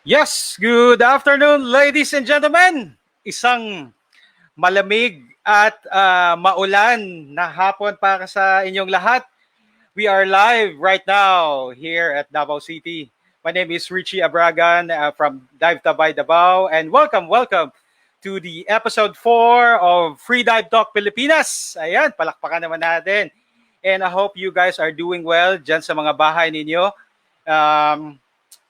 Yes, good afternoon ladies and gentlemen. Isang malamig at maulan na hapon para sa inyong lahat. We are live right now here at Davao City. My name is Richie Abragan from Dive Tabay Davao, and welcome to the episode 4 of Freedive Talk Pilipinas. Ayan, palakpakan naman natin. And I hope you guys are doing well dyan sa mga bahay ninyo.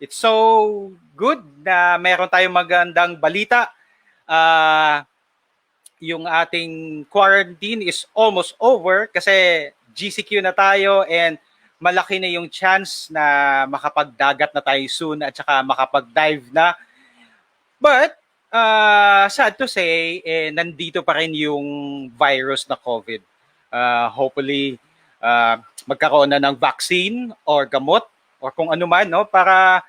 It's so good na meron tayong magandang balita. Yung ating quarantine is almost over kasi GCQ na tayo and malaki na yung chance na makapagdagat na tayo soon at saka makapag-dive na. But sad to say, nandito pa rin yung virus na COVID. Hopefully, magkaroon na ng vaccine or gamot or kung ano man, no, para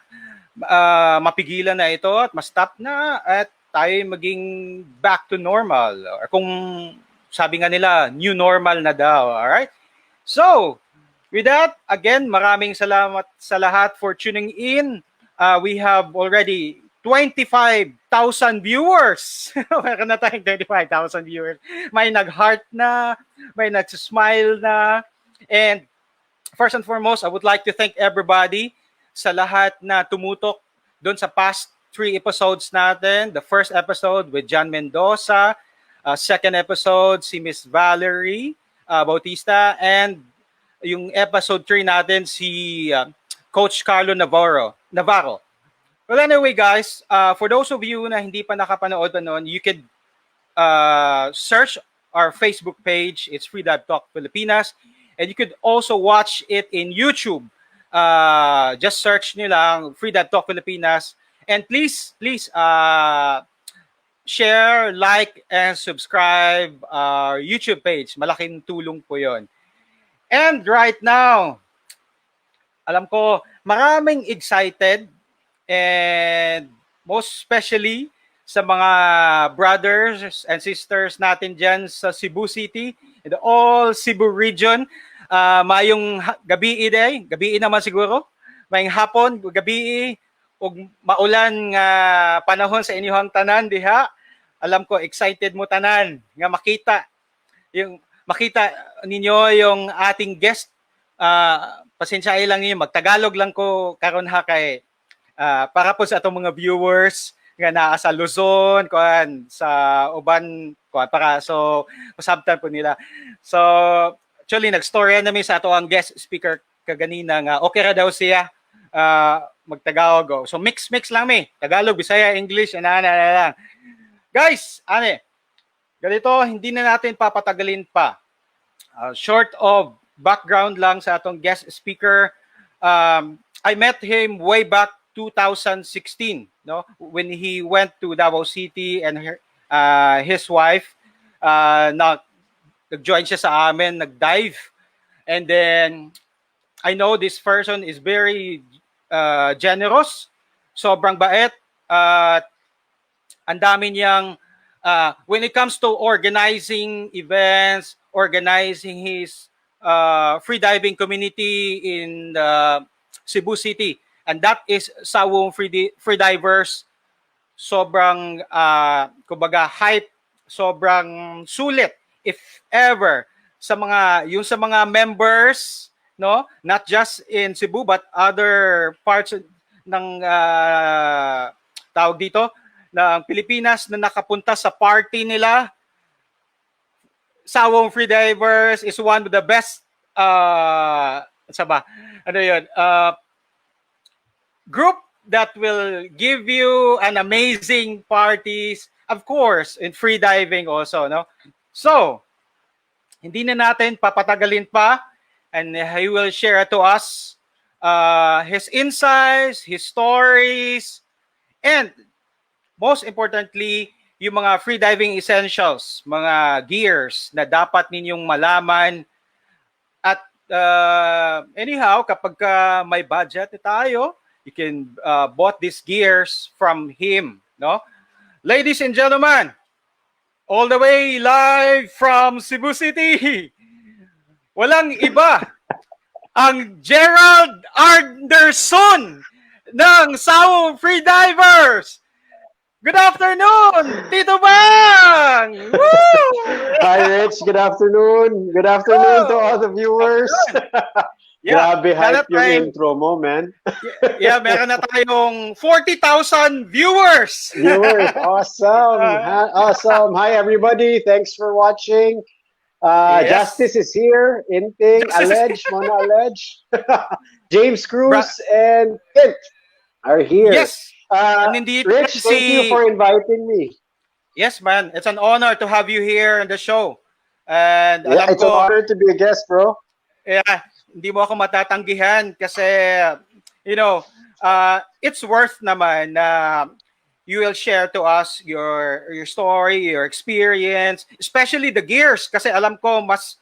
mapigilan na ito at ma-stop na at tayo maging back to normal. Or kung sabi nga nila, new normal na daw. Alright? So, with that, again, maraming salamat sa lahat for tuning in. We have already 25,000 viewers. Meron na tayong 25,000 viewers. May nag-heart na, may nag-smile na. And first and foremost, I would like to thank everybody sa lahat na tumutok doon sa past 3 episodes natin. The first episode with John Mendoza, second episode si Miss Valerie Bautista, and yung episode 3 natin si Coach Carlo Navarro. Well, anyway guys, for those of you na hindi pa nakapanood pa noon, you could search our Facebook page. It's Freedive Talk Pilipinas. And you could also watch it in YouTube. Just search nyo lang Freedive Talk Pilipinas. And please share, like, and subscribe our YouTube page. Malaking tulong po yon. And right now, alam ko, maraming excited and most especially sa mga brothers and sisters natin dyan sa Cebu City and all Cebu Region. Mayong gabi naman siguro, mayong hapon, gabi, ug maulan nga panahon sa inyong tanan diha. Alam ko excited mo tanan nga makita ninyo yung ating guest. Pasensya lang niyo, magtagalog lang ko karon ha kay para po sa atong mga viewers nga naa sa Luzon, kuan sa uban kuan para so masabtan po nila. So actually nagstorya na mi sa ato ang guest speaker kaganina nga okay ra daw siya magtagalog. So mix lang mi, Tagalog, Bisaya, English, ana lang. Guys, ganito, hindi na natin papatagalin pa. Short of background lang sa atong guest speaker. I met him way back 2016, no, when he went to Davao City and his wife nag-join siya sa amin, nag-dive. And then I know this person is very generous, sobrang bait, ang dami niyang when it comes to organizing events, organizing his freediving community in Cebu City. And that is SAWUM Freedivers. Sobrang, kumbaga, hype, sobrang sulit, if ever, sa mga members, no? Not just in Cebu, but other parts ng tawag dito, ng Pilipinas na nakapunta sa party nila. SAWUM Freedivers is one of the best, group that will give you an amazing parties, of course, in free diving also, no? So, hindi na natin papatagalin pa, and he will share to us his insights, his stories, and most importantly, yung mga free diving essentials, mga gears na dapat ninyong malaman. At anyhow, kapag may budget tayo, you can bought these gears from him, no? Ladies and gentlemen, all the way live from Cebu City, walang iba, ang Gerald Anderson, ng SAWUM Freedivers. Good afternoon, Tito Bang! Woo! Hi, Rich. Good afternoon. Good afternoon to all the viewers. Yeah, Grabe hype yung intro mo, man. Yeah, meron na tayong 40,000 viewers. Viewers, awesome. Awesome. Hi, everybody. Thanks for watching. Yes. Justice is here. Inting, Alej, Mona Alej. James Cruz and Kent are here. Yes. Rich, thank you for inviting me. Yes, man. It's an honor to have you here on the show. And yeah, it's an honor to be a guest, bro. Yeah, hindi mo ako matatanggihan kasi, you know, it's worth naman na you will share to us your story, your experience, especially the gears kasi alam ko mas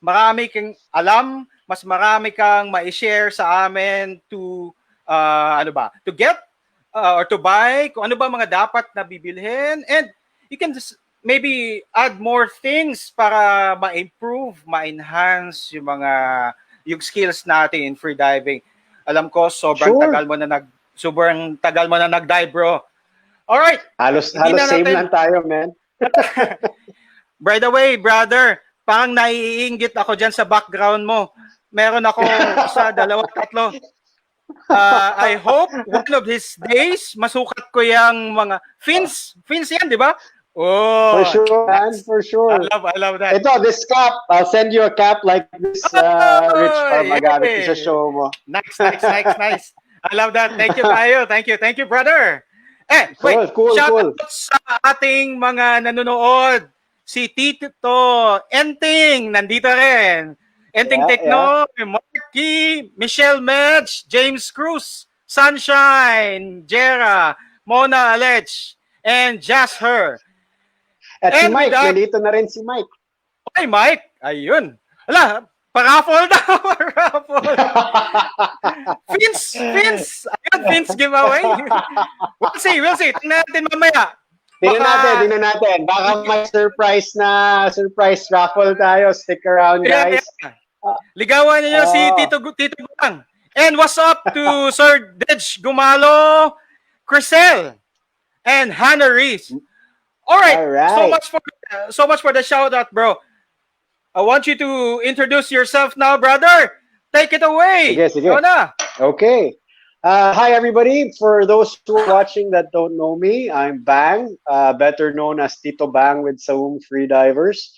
marami kang alam, mas marami kang ma-share sa amin to to get or to buy, kung ano ba mga dapat na bibilhin, and you can just maybe add more things para ma-improve, ma-enhance yung skills natin in freediving. Alam ko sobrang tagal mo na nag-dive, bro. All right. Halos same lang tayo, man. By the way, brother, parang naiinggit ako diyan sa background mo. Meron ako sa 2, 3. I hope one of these days masukat ko yung mga fins yan, di ba? Oh, for sure, man, for sure. I love that. Ito, this cap. I'll send you a cap like this, Rich, para magamit ko sa show mo. Nice. I love that. Thank you, Tayo. Thank you, brother. Wait, cool. Shout out sa ating mga nanonood. Si Tito Enting, nandito rin. Enting Techno, Marky, Michelle Medj, James Cruz, Sunshine, Jera, Mona Alej, and Just Her. At si Mike, nandito na rin si Mike. Okay, Mike. Ayun. Ala, paraffle daw. Paraffle. Fins. Ayun, fins giveaway. We'll see. Tingnan natin mamaya. Tingnan natin. Baka may surprise raffle tayo. Stick around, guys. Yeah. Ligawan niyo si Tito Gutang. And what's up to Sir Dej Gumalo, Crisel, and Hannah Reese. All right. So much for the shout out, bro. I want you to introduce yourself now, brother. Take it away. Sige. Okay. Hi, everybody. For those who are watching that don't know me, I'm Bang, better known as Tito Bang with SAWUM Freedivers.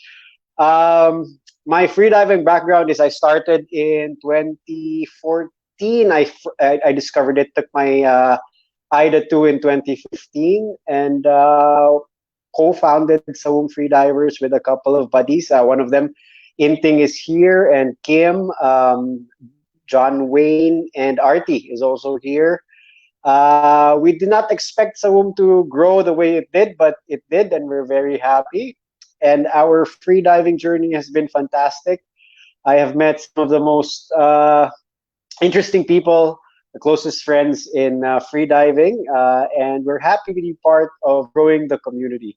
My freediving background is I started in 2014. I discovered it, took my IDA 2 in 2015, and co-founded SAWUM Freedivers with a couple of buddies. One of them, Inting, is here, and Kim, John Wayne, and Artie is also here. We did not expect SAWUM to grow the way it did, but it did, and we're very happy. And our freediving journey has been fantastic. I have met some of the most interesting people, the closest friends in freediving, and we're happy to be part of growing the community.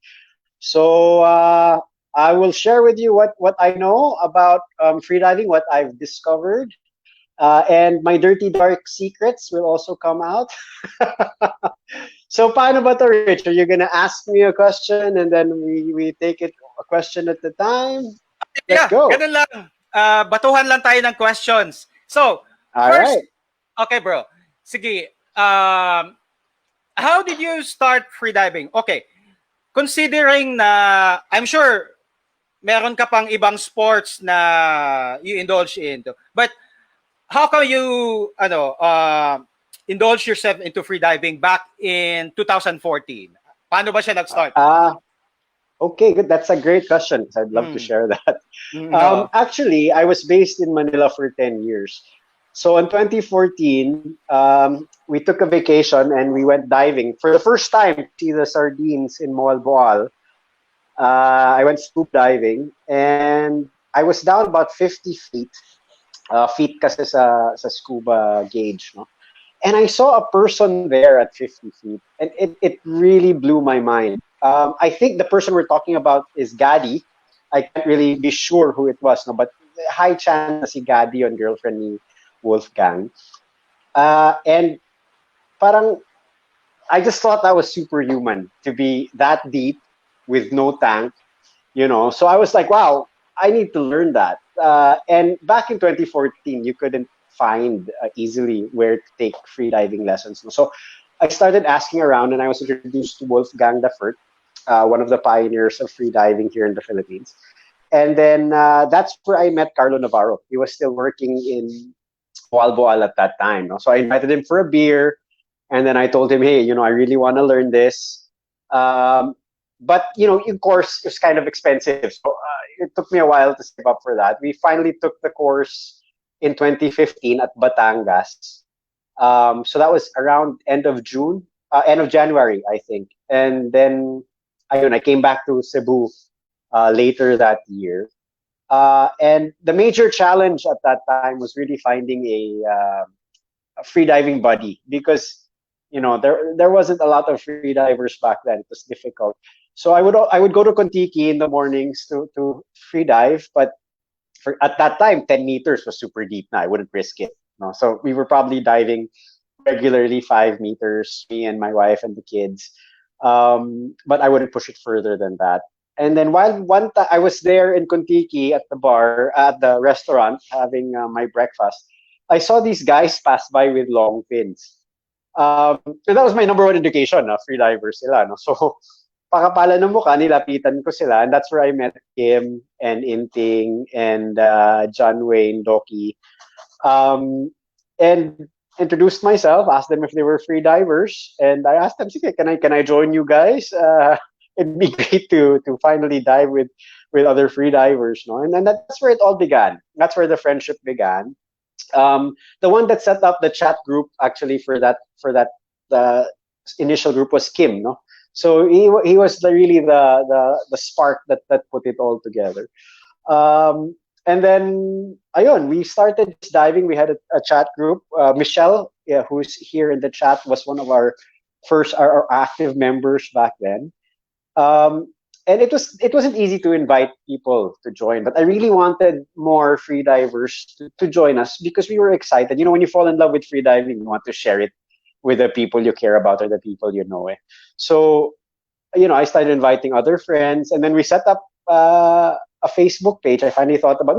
So I will share with you what I know about freediving, what I've discovered, and my dirty, dark secrets will also come out. So paano ba to, Rich? Are you gonna ask me a question and then we take it a question at a time? Let's go. Ganun lang. Batuhan lang tayo ng questions. So, first, okay, bro. Sige. How did you start freediving? Okay. Considering na, I'm sure, meron ka pang ibang sports na you indulge into. But, how come you, indulge yourself into freediving back in 2014? Paano ba siya nag-start? Okay, good. That's a great question. I'd love to share that. Actually, I was based in Manila for 10 years. So in 2014, we took a vacation and we went diving. For the first time to see the sardines in Moalboal, I went scuba diving and I was down about 50 feet. Feet kasi sa scuba gauge, no? And I saw a person there at 50 feet, and it really blew my mind. I think the person we're talking about is Gadi. I can't really be sure who it was, no, but high chance na si Gadi on girlfriend ni Wolfgang. And parang I just thought that was superhuman to be that deep with no tank, you know. So I was like, wow, I need to learn that. And back in 2014, you couldn't find easily where to take free diving lessons. So I started asking around, and I was introduced to Wolfgang Dafert, one of the pioneers of free diving here in the Philippines. And then that's where I met Carlo Navarro. He was still working in Boal Boal at that time. No? So I invited him for a beer, and then I told him, hey, I really want to learn this. Um, but of course, it's kind of expensive. So it took me a while to save up for that. We finally took the course in 2015 at Batangas. So that was around end of June, end of January, I think. And then I came back to Cebu later that year. And the major challenge at that time was really finding a free diving buddy because there wasn't a lot of free divers back then. It was difficult. So I would go to Contiki in the mornings to free dive, but at that time 10 meters was super deep. Now I wouldn't risk it. So we were probably diving regularly 5 meters, me and my wife and the kids. But I wouldn't push it further than that. And then while one time I was there in Contiki at the bar, at the restaurant, having my breakfast, I saw these guys pass by with long fins. And that was my number one indication, free divers sila. No? So, pakapala ng mukha, nilapitan ko sila. And that's where I met Kim and Inting and John Wayne, Doki. And introduced myself, asked them if they were free divers. And I asked them, sige, can I join you guys? It'd be great to finally dive with other free divers. No? And then that's where it all began. That's where the friendship began. The one that set up the chat group actually for that the initial group was Kim, no. So he was really the spark that put it all together. And then ayun, we started diving. We had a chat group. Michelle, yeah, who's here in the chat, was one of our first our active members back then. And it wasn't easy to invite people to join, but I really wanted more free divers to join us because we were excited. When you fall in love with free diving, you want to share it with the people you care about or the people you know. So, I started inviting other friends, and then we set up a Facebook page. I finally thought about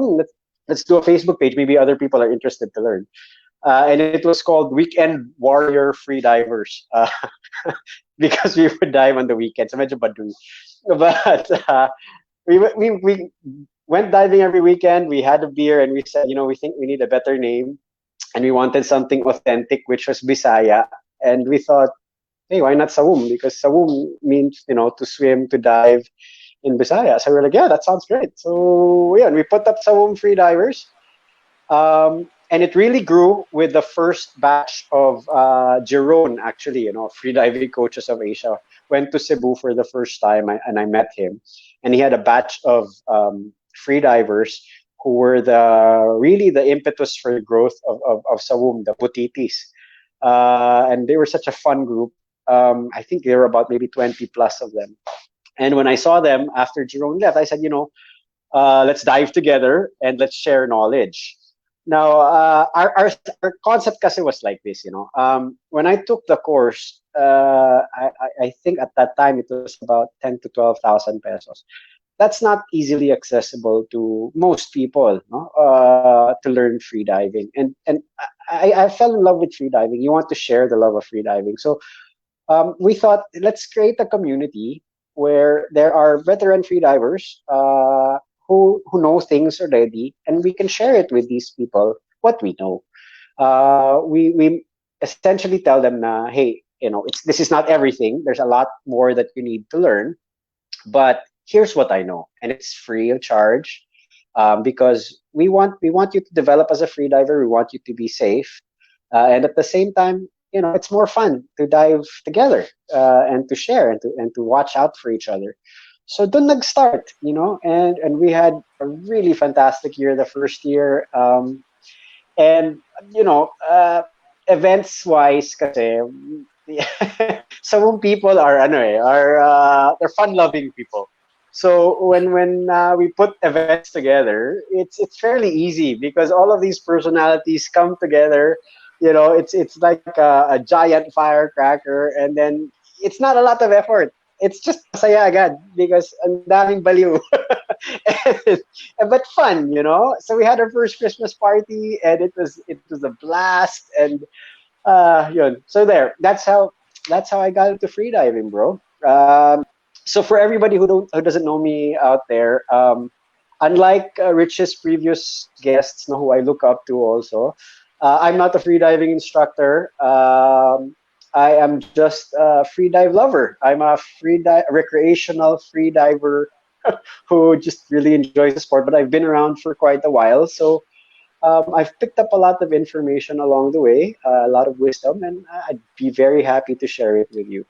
let's do a Facebook page. Maybe other people are interested to learn. And it was called Weekend Warrior Free Divers because we would dive on the weekends. So medyo baduy. But we went diving every weekend. We had a beer and we said, we think we need a better name. And we wanted something authentic, which was Bisaya. And we thought, hey, why not SAWUM? Because SAWUM means, to swim, to dive in Bisaya. So we're like, yeah, that sounds great. So yeah, and we put up SAWUM Freedivers. And it really grew with the first batch of Jerome, actually, free diving coaches of Asia, went to Cebu for the first time, and I met him. And he had a batch of free divers who were really the impetus for the growth of SAWUM, the Butitis. And they were such a fun group. I think there were about maybe 20 plus of them. And when I saw them after Jerome left, I said, let's dive together and let's share knowledge. Now, our concept kasi was like this, when I took the course, I think at that time it was about 10 to 12,000 pesos. That's not easily accessible to most people, no? To learn free diving. And I fell in love with free diving. You want to share the love of free diving. So we thought, let's create a community where there are veteran free divers, who know things already, and we can share it with these people what we know. We essentially tell them, hey, this is not everything. There's a lot more that you need to learn, but here's what I know, and it's free of charge, because we want you to develop as a free diver. We want you to be safe, and at the same time, it's more fun to dive together, and to share and to watch out for each other. So doon nag-start, and we had a really fantastic year the first year. And, events-wise kasi, some people are, they're fun-loving people. So when we put events together, it's fairly easy because all of these personalities come together, it's like a giant firecracker, and then it's not a lot of effort. It's just masaya agad because ang daming baliw. And- but fun, So we had our first Christmas party, and it was a blast, and yun. So there, that's how I got into freediving, bro. So for everybody who doesn't know me out there, unlike Rich's previous guests, no, who I look up to also, I'm not a freediving instructor. I am just a freedive lover. I'm a recreational freediver who just really enjoys the sport. But I've been around for quite a while, so I've picked up a lot of information along the way, a lot of wisdom, and I'd be very happy to share it with you.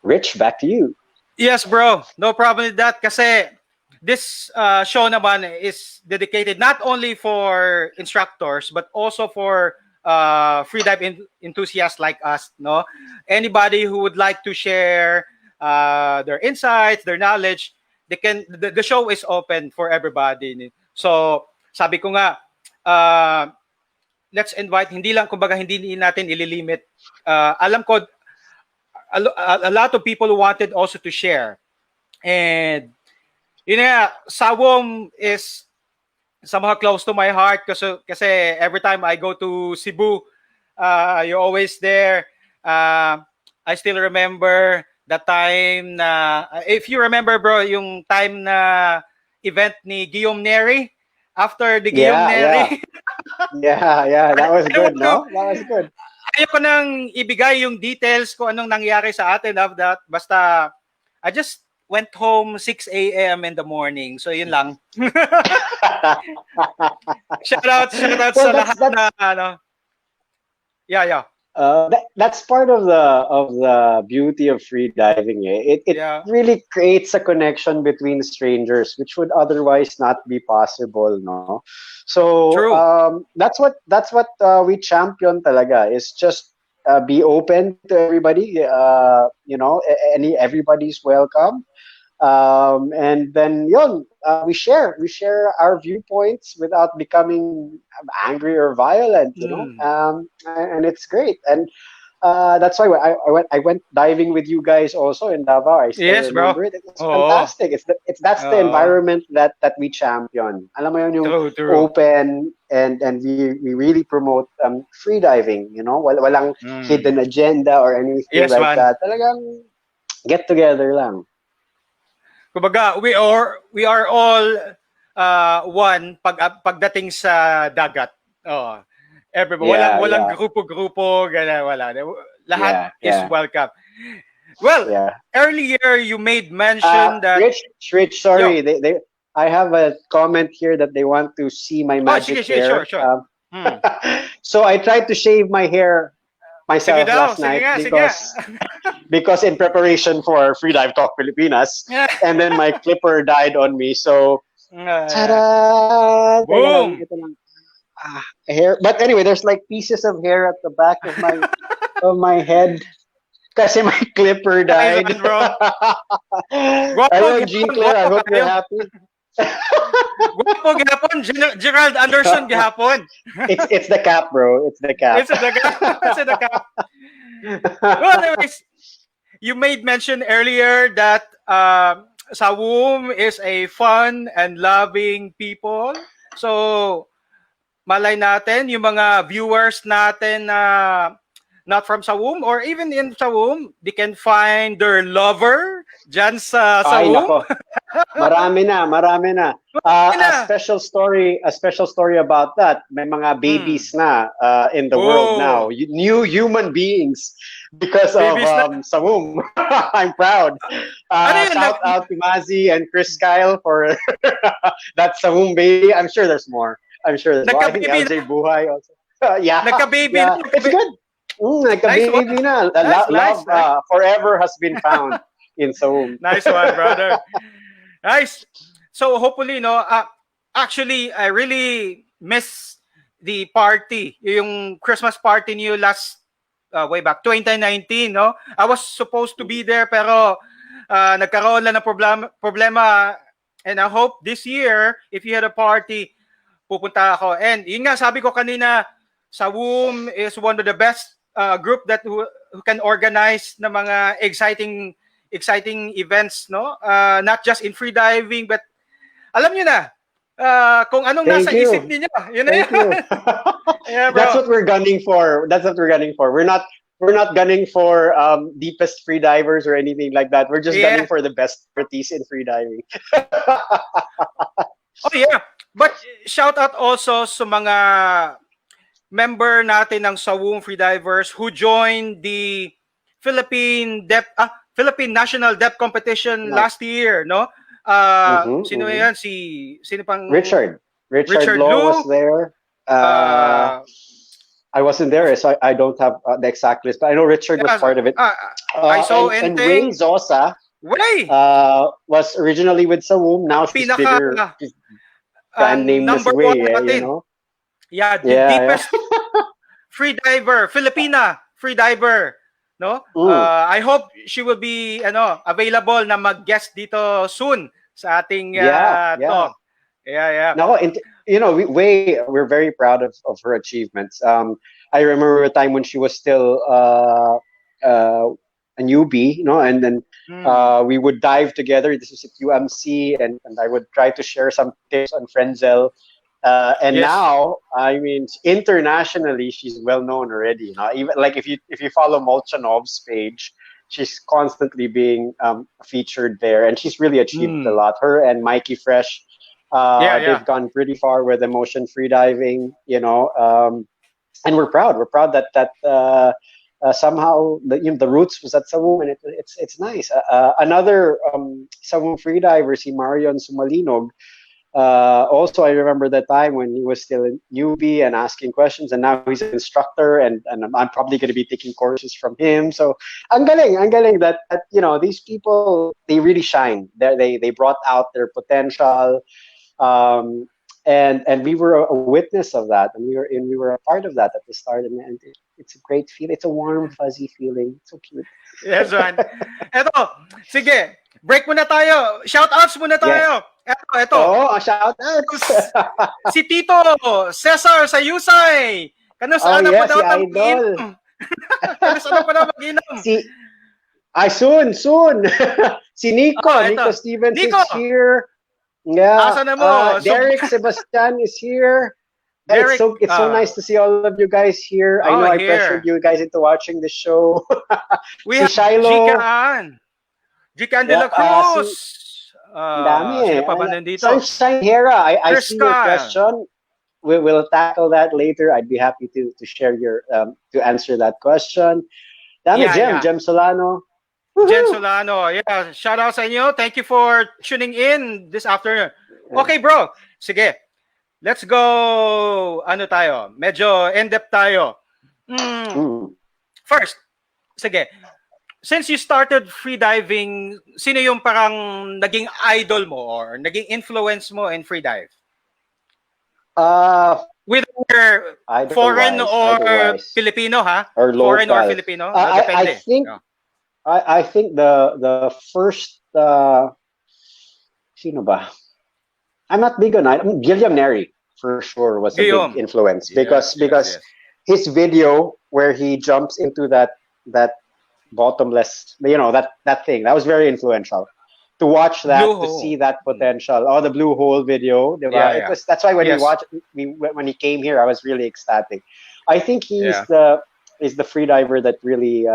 Rich, back to you. Yes, bro. No problem with that kasi this show naman is dedicated not only for instructors but also for freedive enthusiasts like us, no? Anybody who would like to share their insights, their knowledge, the show is open for everybody. So, sabi ko nga, let's invite, hindi natin ililimit. Alam ko a lot of people wanted also to share. And SAWUM is somehow close to my heart kasi every time I go to Cebu, you're always there. I still remember the time na, if you remember, bro, yung time na event ni Guillaume Neri, after the Guillaume Neri. Yeah, that was good, no? That was good. Ayoko nang ibigay yung details kung anong nangyari sa atin of that. Basta, I just went home 6 a.m. in the morning. So, yun lang. shout out sa lahat na, Yeah. That's part of the beauty of free diving. It really creates a connection between strangers, which would otherwise not be possible, no? So that's what we champion talaga, is just be open to everybody. Everybody's welcome. And then we share our viewpoints without becoming angry or violent, and it's great. And that's why I went diving with you guys also in Davao. I still remember it. It's fantastic. That's the environment that we champion. Alam mo yun, yung open, and we really promote free diving. Walang hidden agenda or anything that. Talagang get together lang. Kumbaga, we are all one pagdating sa dagat. Everybody, walang grupo-grupo, wala. Lahat is welcome. Well, earlier you made mention that Rich, sorry, I have a comment here that they want to see my magic hair. Sure. So I tried to shave my hair myself last night because in preparation for Freedive Talk Pilipinas, and then my clipper died on me. So, ta-da! Boom! Ito lang. Hair. But anyway, there's like pieces of hair at the back of my head kasi my clipper died. Ayun, Jean Claire, I hope you're happy. Guwapo gihapon, Gerald Anderson gihapon. It's the cap, bro. It's the cap. It's the cap. Well, anyways, you made mention earlier that SAWUM is a fun and loving people. So, malay natin, yung mga viewers natin na not from SAWUM or even in SAWUM, they can find their lover dyan sa SAWUM. Ay, nako. Marami na. A special story about that. May mga babies na in the world now. New human beings because babies of SAWUM. I'm proud. Shout out to Mazi and Chris Kyle for that SAWUM baby. I'm sure there's more. I think LJ Buhay also. Nagka-baby. Yeah. It's good. Nagka-baby na. Love forever has been found in SAWUM. Nice one, brother. Nice. So hopefully, actually, I really miss the party, yung Christmas party niyo last way back 2019, no? I was supposed to be there pero nagkaroon lang ng problema, and I hope this year if you had a party, pupunta ako. And yun nga sabi ko kanina SAWUM is one of the best group that who can organize na mga exciting events, no? Not just in freediving, but alam niyo na kung anong nasa Thank isip you. niyo. Yun na Thank yun. you. Yeah, That's bro. what we're gunning for. That's what we're gunning for. We're not gunning for deepest free divers or anything like that. We're just gunning Yeah. for the best parties in free diving. Oh yeah. But shout out also sa mga member natin ng SAWUM Freedivers who joined the Philippine National Depth Competition No. last year, no? Sino yan? Sino pang Richard Richard Law was Lu? there. Uh, I wasn't there, so I don't have the exact list, but I know Richard was part of it. I saw And Ray Enteng. Zosa Way! was originally with SAWUM. Now she's Pinaka bigger. She's brand name na si number one Way, you natin. know? Yeah, the deepest freediver, Filipina freediver, no? I hope she will be available na mag-guest dito soon sa ating talk. Yeah. No, you know, we're very proud of her achievements. I remember a time when she was still a newbie, you know, and then we would dive together. This was at UMC, and I would try to share some tips on Frenzel. And now, I mean, internationally, she's well known already. You know, even like if you follow Molchanov's page, she's constantly being featured there, and she's really achieved a lot. Her and Mikey Fresh, they've gone pretty far with emotion freediving. You know, and we're proud. We're proud that somehow the roots was at SAWUM, and it's nice. Another SAWUM freediver, si Marion Sumalinog. Also, I remember that time when he was still a newbie and asking questions, and now he's an instructor, and I'm probably going to be taking courses from him. So, ang galing that you know, these people, they really shine. They brought out their potential, and we were a witness of that, and we were a part of that at the start, and it's a great feeling. It's a warm, fuzzy feeling. It's so cute. Yes, man. Eto, sige, break muna tayo. Shoutouts muna tayo. Yes. Eto. Oh, shoutouts. Si Tito Cesar Sayusay. Kanusta na yes, pa daw si Idol. Kanusta na pa daw mag-inom? Soon. Si Nico Stevens Nico. is here. Yeah. Asa na mo? Derek Sebastian is here. Derek, it's so nice to see all of you guys here. I know I pressured you guys into watching the show. We have Shiloh. Jican de la Cruz. Dami. Sino pa ba nandito? Sunshine Hera. I see your question. We'll tackle that later. I'd be happy to share your to answer that question. Dami, Jem Solano. Jen Solano. Yeah, shout out sa inyo. Thank you for tuning in this afternoon. Okay, bro. Sige. Let's go. Ano tayo? Medyo in-depth tayo. First, sige. Since you started freediving, sino yung parang naging idol mo or naging influence mo in freedive? Whether foreign or Filipino, ha? Or local. Foreign or Filipino? I think the first sino ba? I'm not big on it. Guillaume Neri for sure was a big influence because his video where he jumps into that bottomless, you know, that thing, that was very influential. To watch that, to see that potential. Oh, the blue hole video. That's why when when he came here, I was really ecstatic. I think he's the freediver that really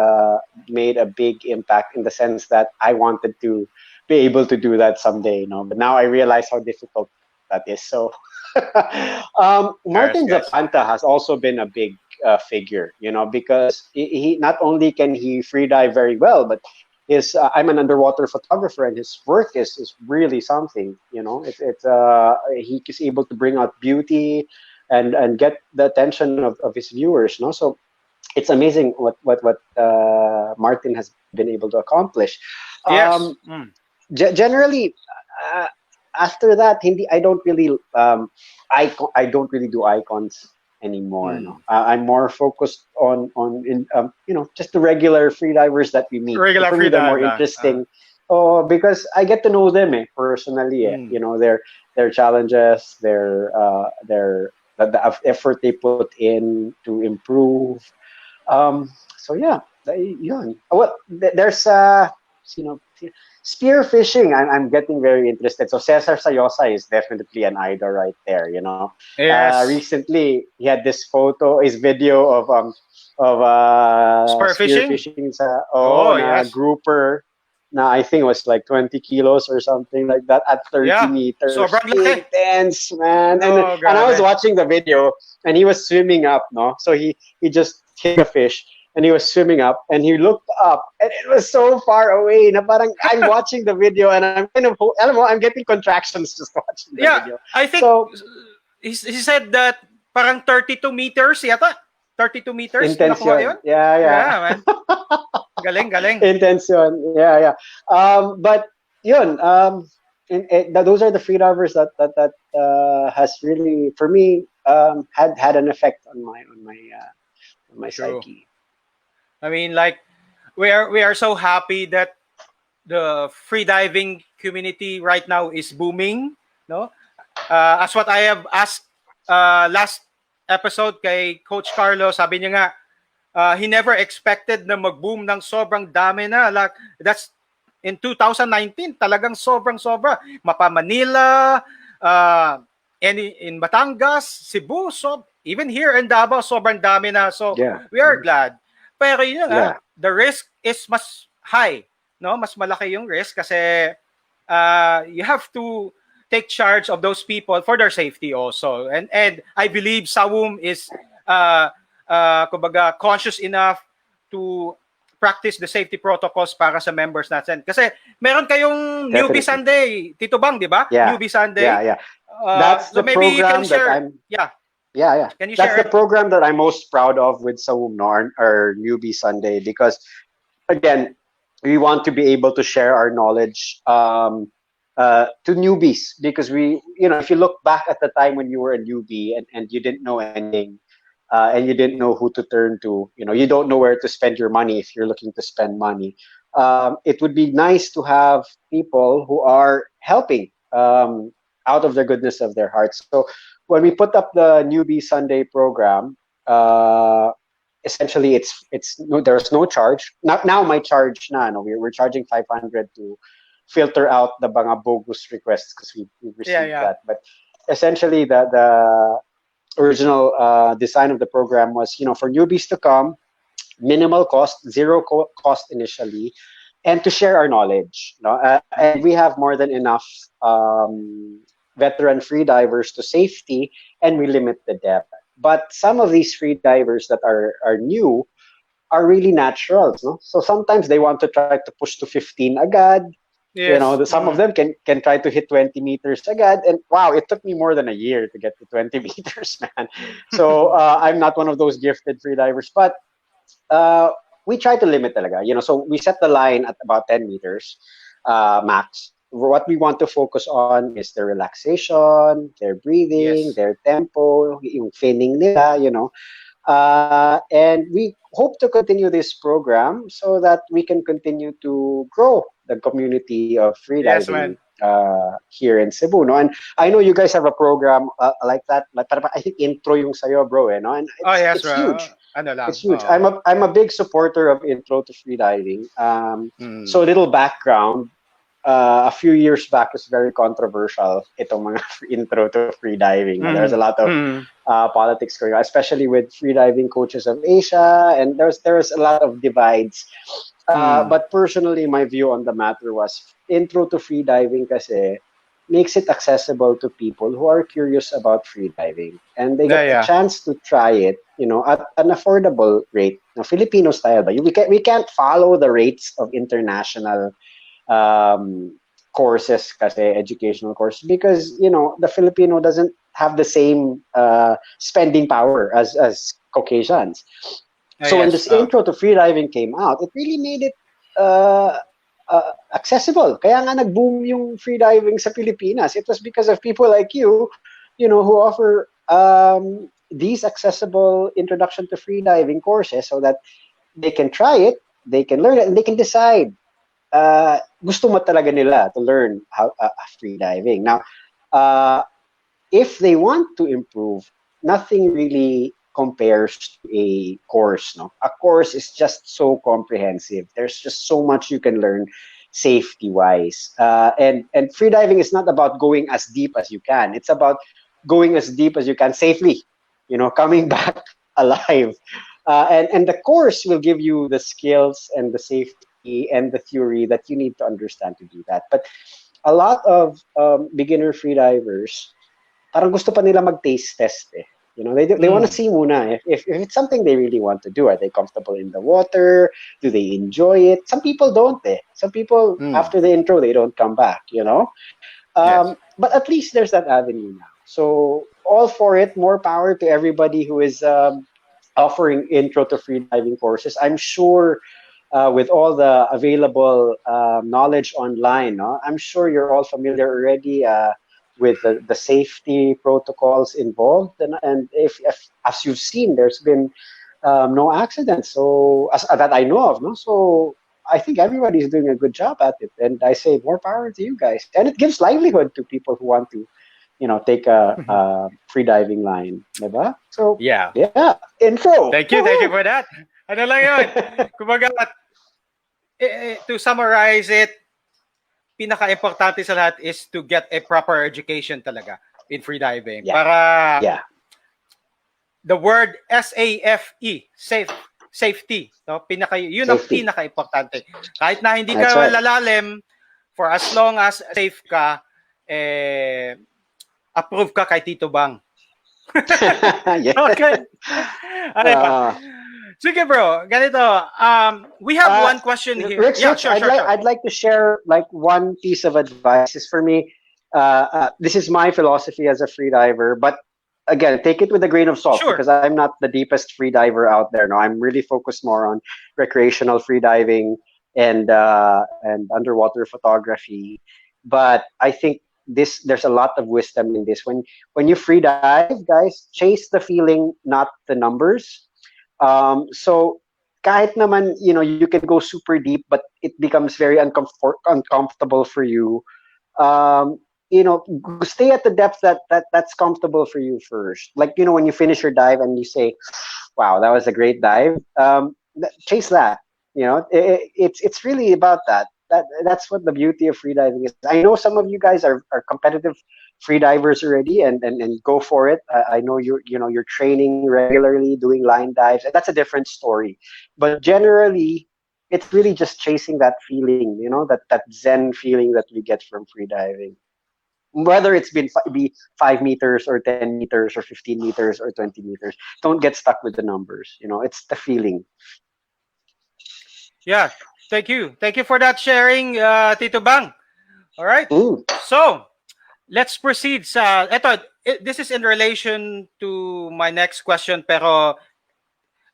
made a big impact in the sense that I wanted to be able to do that someday, you know. But now I realize how difficult that is. So, Martin Zapanta has also been a big figure, you know, because he not only can he freedive very well, but I'm an underwater photographer, and his work is really something, you know. He is able to bring out beauty and get the attention of his viewers, you know. So it's amazing what Martin has been able to accomplish. Generally, after that, I don't really do icons anymore. No? I'm more focused on you know, just the regular freedivers that we meet. For me, they're more interesting. Because I get to know them personally. You know, their challenges, the the effort they put in to improve. So yeah, yun. Well, there's you know, spear fishing. I'm getting very interested. So Cesar Sayosa is definitely an idol right there. Yes. Recently he had this photo, his video of Spur spear fishing? fishing sa Oh, na yes. grouper. Na I think it was like 20 kilos or something like that at 30 Yeah. meters. Sobrang laki. Intense, man. Oh, And I was grabe. watching the video and he was swimming up, no? So he just hit a fish and he was swimming up and he looked up and it was so far away na parang I'm watching the video and I'm kind of, alam mo, I'm getting contractions just watching the Yeah, video. I think So he said that parang 32 meters yata. 32 meters intense nakuha yun? yun. Yeah, Yeah, yeah. man. Galing, galing. Intense yun. Yeah, yeah. But yun, those are the free divers that has really, for me, had an effect on my True. psyche. I mean, like, we are so happy that the free diving community right now is booming, no? As what I have asked last episode kay Coach Carlo, sabi niya nga, he never expected na mag-boom ng sobrang dami na. Like, that's in 2019, talagang sobrang-sobra. Mapa Manila, in Batangas, Cebu, so even here in Davao, sobrang dami na. So, Yeah. we are glad. Pero yun nga, Yeah. the risk is mas high. No? Mas malaki yung risk kasi you have to take charge of those people for their safety also. And I believe SAWUM is kumbaga conscious enough to practice the safety protocols para sa members natin. Kasi meron kayong Newbie Definitely. Sunday, Tito Bang, di ba? Yeah. Newbie Sunday. Yeah, yeah. That's So the maybe you can program that share. I'm. Yeah, Yeah. can you That's share the it? program that I'm most proud of with SAWUM, no, our newbie Sunday, because again, we want to be able to share our knowledge to newbies, because if you look back at the time when you were a newbie and you didn't know anything, and you didn't know who to turn to, you don't know where to spend your money if you're looking to spend money. It would be nice to have people who are helping out of the goodness of their hearts. So when we put up the newbie Sunday program, essentially it's no, there's no charge. Now my charge na, no, we're charging 500 to filter out the mga bogus requests because we've Yeah, received yeah. that. But essentially the original design of the program was, for newbies to come, minimal cost, zero cost initially, and to share our knowledge. And we have more than enough veteran free divers to safety, and we limit the depth. But some of these free divers that are new are really naturals. No? So sometimes they want to try to push to 15 agad. Yes. Some of them can try to hit 20 meters agad, and wow, it took me more than a year to get to 20 meters, man. So I'm not one of those gifted free divers, but we try to limit talaga. So we set the line at about 10 meters max. What we want to focus on is their relaxation, their breathing, Yes. their tempo, yung finning nila. And we hope to continue this program so that we can continue to grow the community of Yes, freediving man. here in Cebu. No? And I know you guys have a program like that. Like, I think intro yung sayo, bro. No? And Oh, yes, it's bro. huge. Ano lang. It's huge. Oo. I'm a big supporter of intro to freediving. So a little background. A few years back was very controversial itong mga intro to freediving. There's a lot of politics going on, especially with freediving coaches of Asia, and there was a lot of divides. But personally, my view on the matter was intro to freediving kasi makes it accessible to people who are curious about freediving, and they Yeah, get the yeah. chance to try it, at an affordable rate. Now, Filipino style, but we can't follow the rates of international courses kasi educational course, because the Filipino doesn't have the same spending power as Caucasians. So when Yes. this intro to freediving came out, it really made it uh, accessible. Kaya nga nag-boom yung freediving sa Pilipinas. It was because of people like you, who offer these accessible introduction to freediving courses so that they can try it, they can learn it, and they can decide gusto mo talaga nila to learn how free diving. Now, if they want to improve, nothing really compares to a course. No, a course is just so comprehensive. There's just so much you can learn safety wise. And freediving is not about going as deep as you can. It's about going as deep as you can safely. Coming back alive. And the course will give you the skills and the safety and the theory that you need to understand to do that. But a lot of beginner freedivers, parang gusto pa nila mag-taste test eh. They want to see muna if it's something they really want to do. Are they comfortable in the water? Do they enjoy it? Some people don't eh. Some people, after the intro, they don't come back, Yes. But at least there's that avenue now. So all for it. More power to everybody who is offering intro to freediving courses. I'm sure with all the available knowledge online, no? I'm sure you're all familiar already with the safety protocols involved. And if as you've seen, there's been no accidents, so that I know of. No? So I think everybody's doing a good job at it. And I say more power to you guys. And it gives livelihood to people who want to take a free diving line, diba? So Yeah. intro. Thank you for that. Ano lang yun? Kumbaga, to summarize it, pinaka-importante sa lahat is to get a proper education talaga in freediving. Yeah. Para the word SAFE, safety, no? Yun ang pinaka-importante. Kahit na hindi ka lalalim, for as long as safe ka, approve ka kay Tito Bang. Okay. Sige bro, ganito. We have one question here. Rich, sure. I'd like to share like one piece of advice. Is for me, this is my philosophy as a freediver, but again, take it with a grain of salt because I'm not the deepest freediver out there. No, I'm really focused more on recreational freediving and underwater photography. But I think there's a lot of wisdom in this. When you freedive, guys, chase the feeling, not the numbers. So kahit naman, you can go super deep, but it becomes very uncomfortable for you. Stay at the depth that's comfortable for you first. Like, when you finish your dive and you say, wow, that was a great dive. Chase that. It's really about that. That's what the beauty of freediving is. I know some of you guys are competitive freedivers already, and go for it. I know you're training regularly, doing line dives, and that's a different story. But generally, it's really just chasing that feeling, that zen feeling that we get from freediving. Whether it's be 5 meters or 10 meters or 15 meters or 20 meters, don't get stuck with the numbers. It's the feeling. Yeah. Thank you for that sharing, Tito Bang. All right. So, let's proceed sa this is in relation to my next question, pero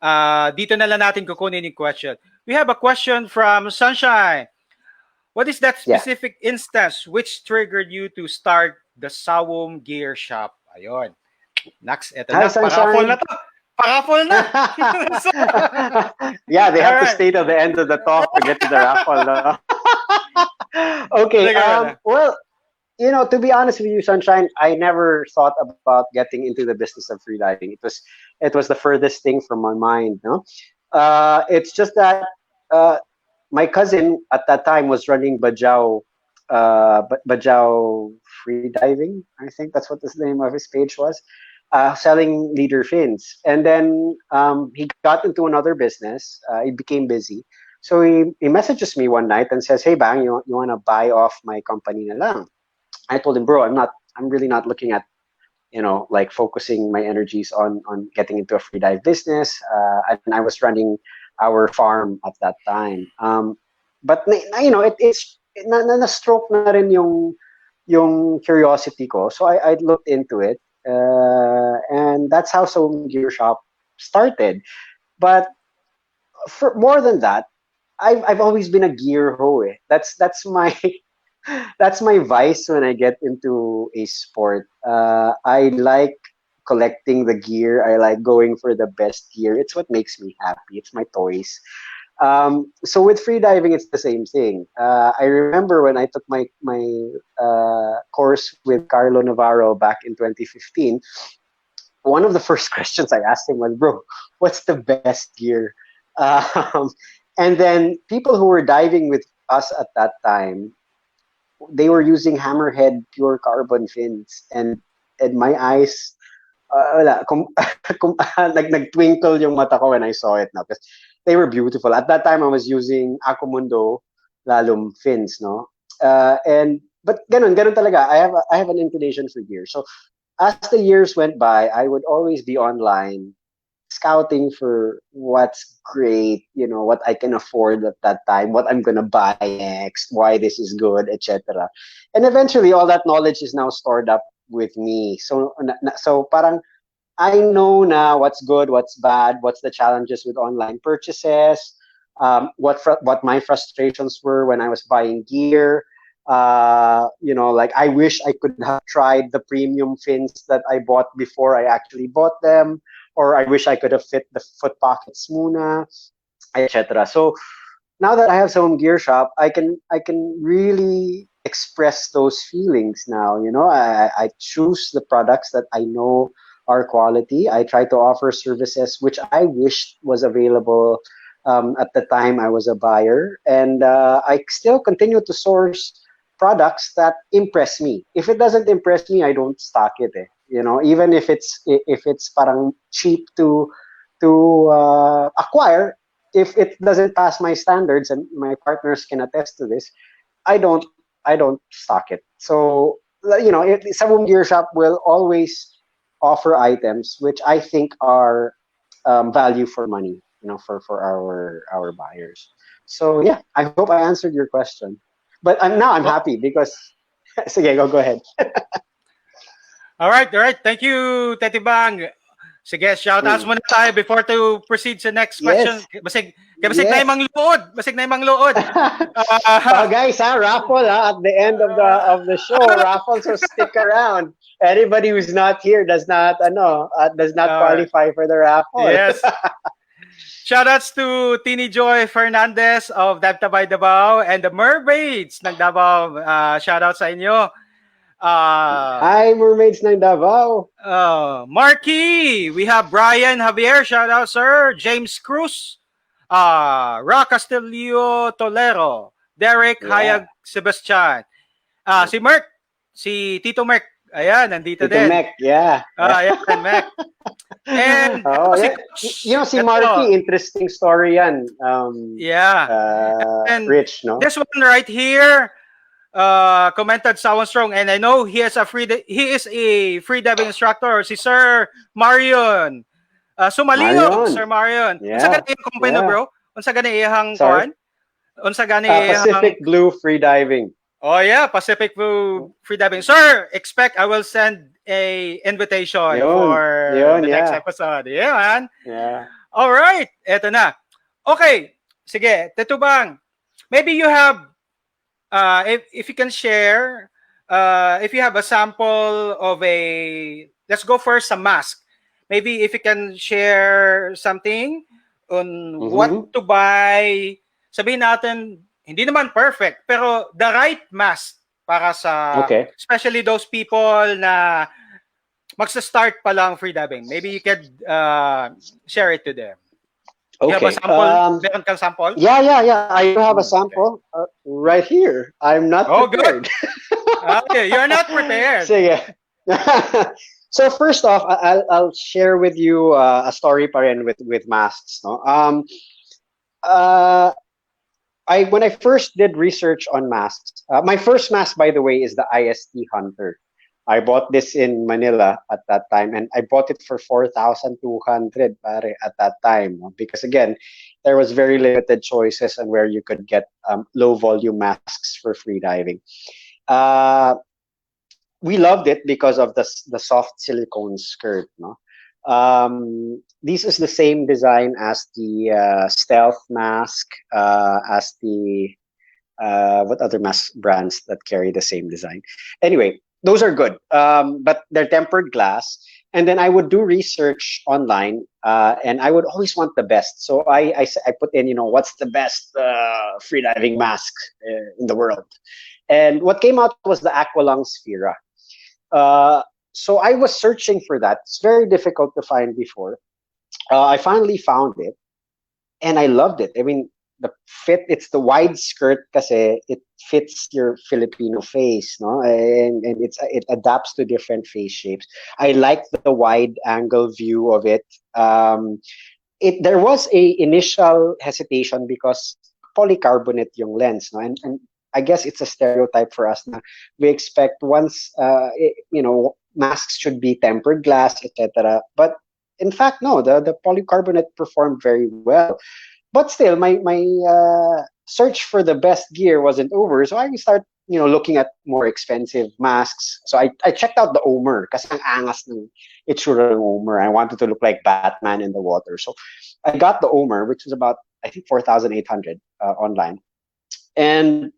dito na lang natin kukunin yung question. We have a question from Sunshine. What is that specific instance which triggered you to start the SAWUM Gear Shop? Ayun. Next, eto na. Parafull na to. Parafull na. Yeah, they have to stay till the end of the talk to get to the raffle. No? Okay. Well, to be honest with you, Sunshine, I never thought about getting into the business of freediving. It was the furthest thing from my mind. No, it's just that my cousin at that time was running Bajau Freediving. I think that's what the name of his page was. Selling leader fins, and then he got into another business. He became busy, so he messages me one night and says, "Hey, Bang, you want to buy off my company na lang?" I told him, "Bro, I'm really not looking at like focusing my energies on getting into a free dive business." And I was running our farm at that time. But it's na-stroke na rin yung curiosity ko, so I looked into it. And that's how SAWUM Gear Shop started. But for more than that, I've always been a gear ho. That's my that's my vice when I get into a sport. I like collecting the gear. I like going for the best gear. It's what makes me happy. It's my toys. So with freediving, it's the same thing. I remember when I took my course with Carlo Navarro back in 2015. one of the first questions I asked him was, "Bro, what's the best gear?" Um, and then people who were diving with us at that time, they were using hammerhead pure carbon fins, and my eyes, wala, nagtwinkle yung mata ko when I saw it now, because they were beautiful. At that time, I was using Aquamundo lalum fins, no? And but ganun talaga. I have an inclination for gear. So as the years went by, I would always be online scouting for what's great, what I can afford at that time, what I'm gonna buy next, why this is good, etc. And eventually, all that knowledge is now stored up with me. So parang I know now what's good, what's bad, what's the challenges with online purchases, what my frustrations were when I was buying gear. Like I wish I could have tried the premium fins that I bought before I actually bought them, or I wish I could have fit the foot pockets muna, etc. So now that I have some gear shop, I can really express those feelings now. I choose the products that I know are quality. I try to offer services which I wished was available at the time I was a buyer, and I still continue to source products that impress me. If it doesn't impress me, I don't stock it. Even if it's parang cheap to acquire, if it doesn't pass my standards, and my partners can attest to this, I don't stock it. So Sabum Gear Shop will always offer items which I think are value for money, for our buyers. So yeah, I hope I answered your question. But I'm Well, happy because sige, go ahead. all right, all right. Thank you, Teti Bang. Sige, shoutouts Mm. muna tayo before to proceed sa next question. Yes, Basig na yes. imang luod. Basig na imang luod. Ah, Guys, raffle at the end of the show, raffle. So stick around. Anybody who's not here does not uh, qualify for the raffle. yes. Shoutouts to Tini Joy Fernandez of Dabtabay Davao and the Mermaids ng Davao. Shoutout sa inyo. Hi, mermaids ng Davao. Marky, we have Brian Javier. Shoutout, sir. James Cruz. Ra Castillo Tolero. Derek Yeah, Hayag Sebastian. Si Merck. Si Tito Merck. Ayan, nandito Tito din. Mek. Yeah. Ayan, Merck. And Oh, ito si yeah. Coach. Si Ito. Marky, interesting story yan. Yeah. And Rich, no? this one right here commented Sound Strong, and I know he is a free diving instructor, si Sir Marion. Sumalingog, Marion. Sir Marion. Unsa Yeah. gani iyang company, Yeah. bro? Unsa gani iyang Sorry. kuan? Unsa gani iyang Pacific Blue Freediving. Oh yeah, Pacific Blue Free Diving. Sir, expect I will send a invitation Yun. for Yun, the next yeah. episode. Yeah, man. Yeah. All right, eto na. Okay, sige, Tetubang. Maybe you have if you can share if you have a sample of a let's go first a mask. Maybe if you can share something on what Mm-hmm. to buy. Sabihin natin hindi naman perfect pero the right mask para sa Okay. especially those people na magsa-start pa lang freediving. Maybe you could share it to them. You have a Okay. sample? Meron kang sample? Yeah. I do have a Okay. sample right here. I'm not Oh, good. prepared. Okay, you're not prepared. Sige. So first off, I'll share with you a story pa rin with masks. No? Uh, when I first did research on masks, my first mask, by the way, is the IST Hunter. I bought this in Manila at that time, and I bought it for 4,200 pare at that time, no? Because again, there was very limited choices on where you could get low volume masks for free diving. Uh, we loved it because of the soft silicone skirt, no? This is the same design as the stealth mask, as the what other mask brands that carry the same design. Anyway, those are good, but they're tempered glass. And then I would do research online, and I would always want the best. So I put in, what's the best freediving mask in the world? And what came out was the Aqualung Sphera. Uh, So I was searching for that. It's very difficult to find before. I finally found it, and I loved it. I mean, the fit, it's the wide skirt kasi it fits your Filipino face, no? And it adapts to different face shapes. I like the wide angle view of it. There was a initial hesitation because polycarbonate yung lens, no? And I guess it's a stereotype for us na we expect once masks should be tempered glass, etc. But in fact, no, the polycarbonate performed very well. But still, my search for the best gear wasn't over, so I start looking at more expensive masks. So I checked out the Omer kasi ang angas ng itsura ng Omer. I wanted to look like Batman in the water, so I got the Omer, which was about I think 4,800 online, and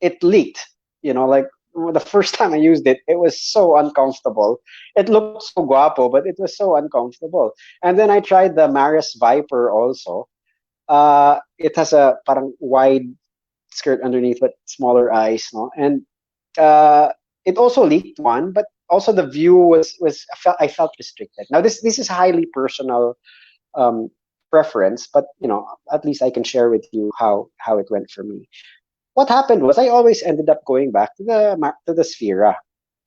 it leaked. Like the first time I used it, it was so uncomfortable. It looked so guapo, but it was so uncomfortable. And then I tried the Maris Viper also. It has a parang wide skirt underneath, but smaller eyes, no? And it also leaked one, but also the view was I felt restricted. Now this is highly personal preference, but at least I can share with you how it went for me. What happened was I always ended up going back to the Sphera.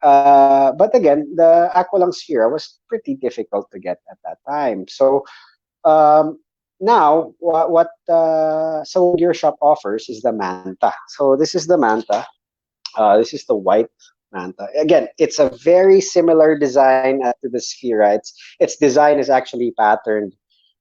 But again, the Aqualung Sphera was pretty difficult to get at that time. So now, what SAWUM Gear Shop offers is the Manta. So this is the Manta. This is the white Manta. Again, it's a very similar design to the Sphera. Its design is actually patterned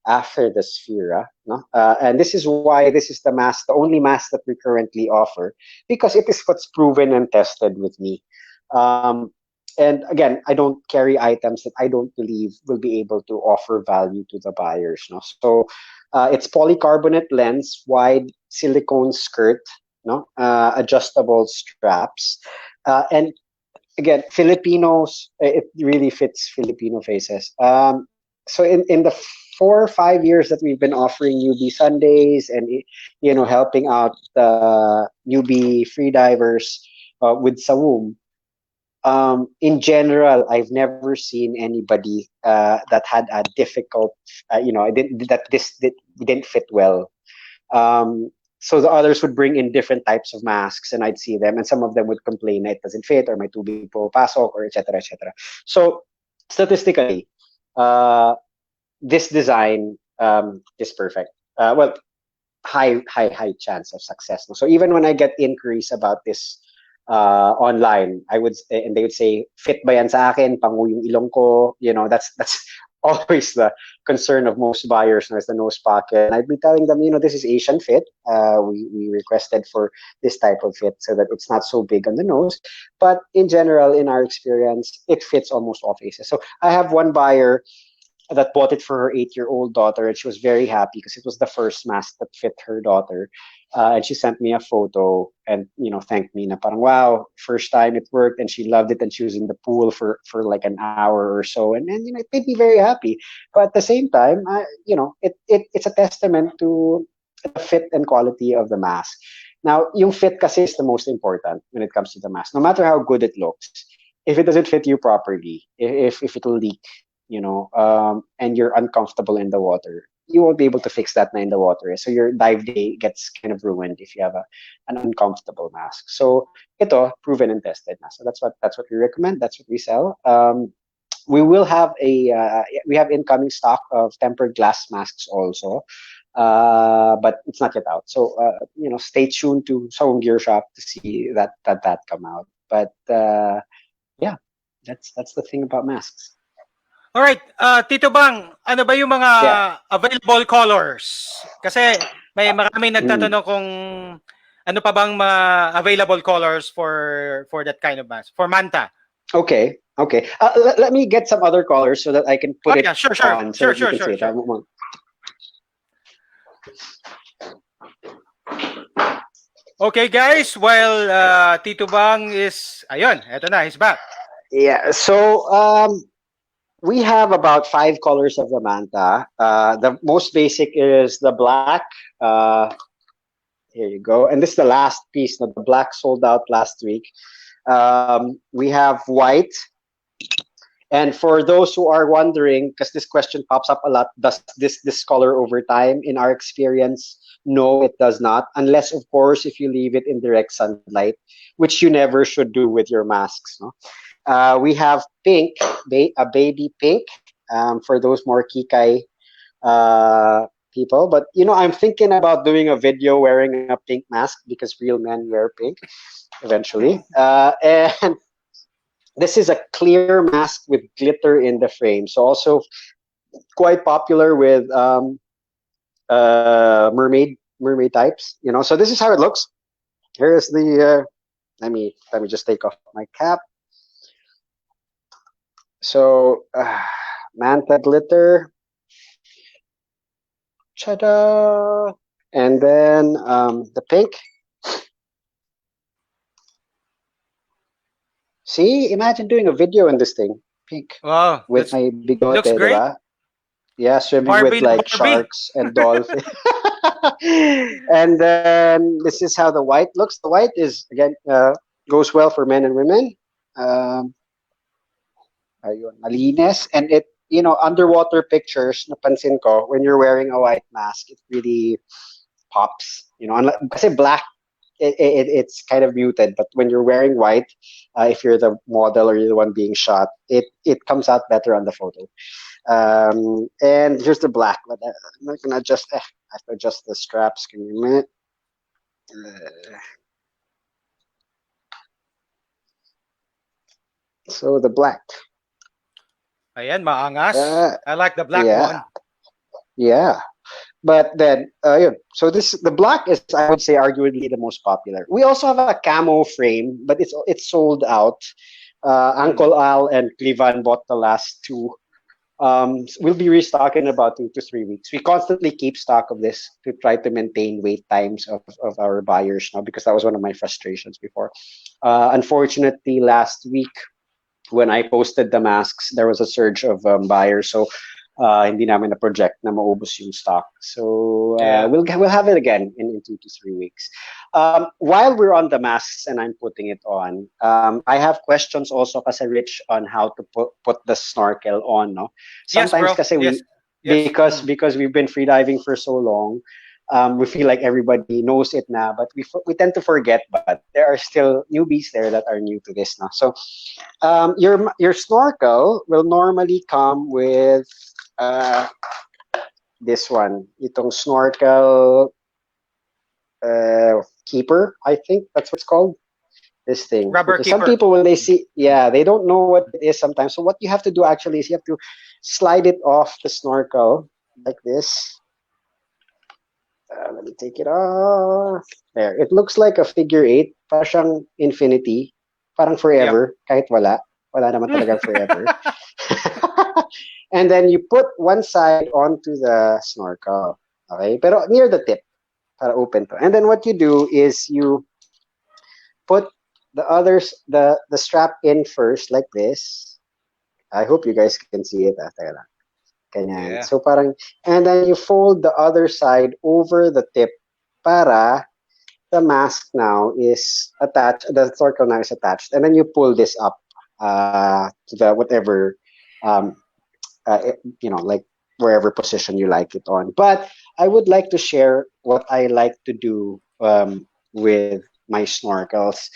after the Sphera, no? And this is why this is the only mask that we currently offer, because it is what's proven and tested with me. And again, I don't carry items that I don't believe will be able to offer value to the buyers. No? So it's polycarbonate lens, wide silicone skirt, no, adjustable straps, and again, Filipinos. It really fits Filipino faces. So in the 4 or 5 years that we've been offering newbie Sundays and helping out the newbie freedivers with SAWUM. In general, I've never seen anybody that had a difficult, didn't fit well. So the others would bring in different types of masks, and I'd see them, and some of them would complain that it doesn't fit, or may tubig po pasok, or etc. etc. So statistically, this design is perfect. Well, high chance of success. So even when I get inquiries about this online, and they would say, fit ba yan sa akin, pangu yung ilong ko, that's always the concern of most buyers, is the nose pocket. And I'd be telling them, this is Asian fit. We requested for this type of fit so that it's not so big on the nose. But in general, in our experience, it fits almost all faces. So I have one buyer that bought it for her 8-year-old daughter, and she was very happy because it was the first mask that fit her daughter. And she sent me a photo and thanked me na parang, wow, first time it worked, and she loved it, and she was in the pool for like an hour or so, and it made me very happy. But at the same time, it's a testament to the fit and quality of the mask. Now, yung fit kasi is the most important when it comes to the mask. No matter how good it looks, if it doesn't fit you properly, if it'll leak, and you're uncomfortable in the water, you won't be able to fix that in the water. So your dive day gets kind of ruined if you have an uncomfortable mask. So ito, proven and tested na. So that's what we recommend. That's what we sell. We will have we have incoming stock of tempered glass masks also, but it's not yet out. So stay tuned to SAWUM Gear Shop to see that come out. But yeah, that's the thing about masks. All right, Tito Bang, ano ba yung mga available colors? Kasi may maraming nagtatanong kung ano pa bang mga available colors for that kind of mask, for Manta. Okay. Let me get some other colors so that I can put it on. Sure. Okay, guys. While Tito Bang is, ayun, eto na, he's back. Yeah. So we have about 5 colors of the Manta. The most basic is the black. Here you go. And this is the last piece. The black sold out last week. We have white. And for those who are wondering, because this question pops up a lot, does this discolor over time? In our experience, no, it does not. Unless, of course, if you leave it in direct sunlight, which you never should do with your masks. No? We have pink, a baby pink, for those more kikai people. But I'm thinking about doing a video wearing a pink mask because real men wear pink eventually. And this is a clear mask with glitter in the frame. So also quite popular with mermaid types. So this is how it looks. Here's the. Let me just take off my cap. So manta glitter. Ta-da! And then the pink. See, imagine doing a video in this thing, pink, Wow, with my bigote, looks great. diba? Yeah, swimming with Barbie the like Barbie. sharks and dolphins. And then this is how the white looks. The white is again goes well for men and women. Um, Ayun, malinis. And it, underwater pictures, napansin ko, when you're wearing a white mask, it really pops. Kasi black, it's kind of muted. But when you're wearing white, if you're the model or you're the one being shot, it comes out better on the photo. And here's the black. But I'm not gonna adjust. I have to adjust the straps. Give me a minute. So the black. Ayan, maangas. I like the black Yeah, one. yeah. But then, so the black is, I would say, arguably the most popular. We also have a camo frame, but it's sold out. Uncle Al and Clivan bought the last two. We'll be restocking in about 2 to 3 weeks. We constantly keep stock of this to try to maintain wait times of our buyers now, because that was one of my frustrations before. Unfortunately, last week when I posted the masks, there was a surge of buyers. So hindi namin na-project na maubos yung stock. So we'll have it again in 2 to 3 weeks. While we're on the masks and I'm putting it on, I have questions also kasi Rich on how to put the snorkel on. No, Yes, sometimes bro. kasi Yes. because we've been freediving for so long. We feel like everybody knows it now, but we tend to forget. But there are still newbies there that are new to this now. So your snorkel will normally come with this one, itong snorkel keeper. I think that's what it's called. This thing, Rubber because some keeper. people when they see, they don't know what it is sometimes. So what you have to do actually is you have to slide it off the snorkel like this. Let me take it off. There. It looks like a figure eight. Parang siyang infinity. Parang Yep. forever. Kahit wala. Wala naman talagang forever. And then you put one side onto the snorkel. Okay? Pero near the tip. Para open to. And then what you do is you put the strap in first like this. I hope you guys can see it. Teka lang. Ganyan. Yeah. So parang, and then you fold the other side over the tip para the mask now is attached, the snorkel now is attached. And then you pull this up to the whatever, like wherever position you like it on. But I would like to share what I like to do with my snorkels.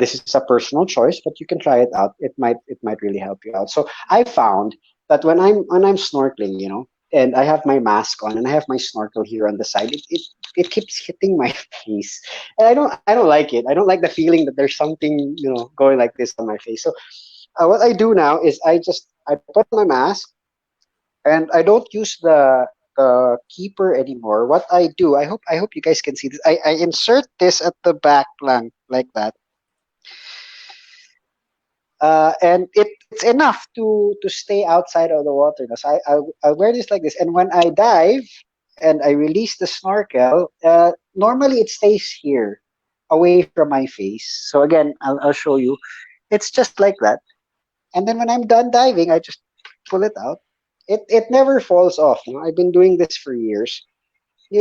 This is a personal choice, but you can try it out. It might really help you out. So I found that when I'm snorkeling, and I have my mask on and I have my snorkel here on the side, it keeps hitting my face, and I don't like it. I don't like the feeling that there's something going like this on my face. So what I do now is I put on my mask and I don't use the keeper anymore. What I do, I hope you guys can see this. I insert this at the back lang like that. And it's enough to stay outside of the water. So I wear this like this, and when I dive and I release the snorkel, normally it stays here, away from my face. So again, I'll show you. It's just like that, and then when I'm done diving, I just pull it out. It never falls off. I've been doing this for years.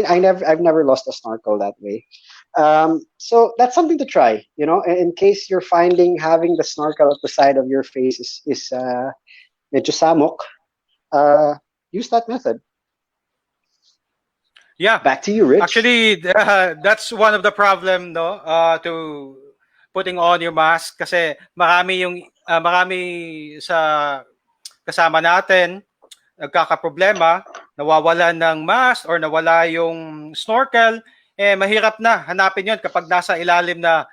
I've never lost a snorkel that way. So that's something to try. In case you're finding having the snorkel at the side of your face is medyo samok, uh, use that method. Yeah, Back to you, Rich. actually, that's one of the problem, no, to putting on your mask kasi marami sa kasama natin nagkakaproblema, nawawala ng mask or nawala yung snorkel, mahirap na hanapin yon kapag nasa ilalim na.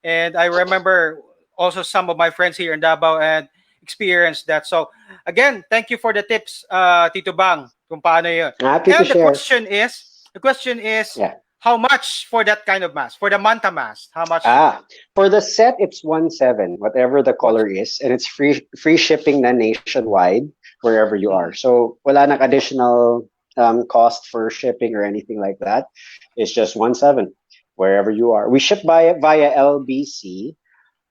And I remember also some of my friends here in Davao and experienced that. So again, thank you for the tips, Tito Bang, kung paano yun. Happy to And share. the question is, Yeah. how much for that kind of mask? For the manta mask, how much? For the set, it's 1.7, whatever the What? color is, and it's free shipping na nationwide wherever you are. Mm. So wala nang additional cost for shipping or anything like that. It's just 1.7 wherever you are. We ship via LBC,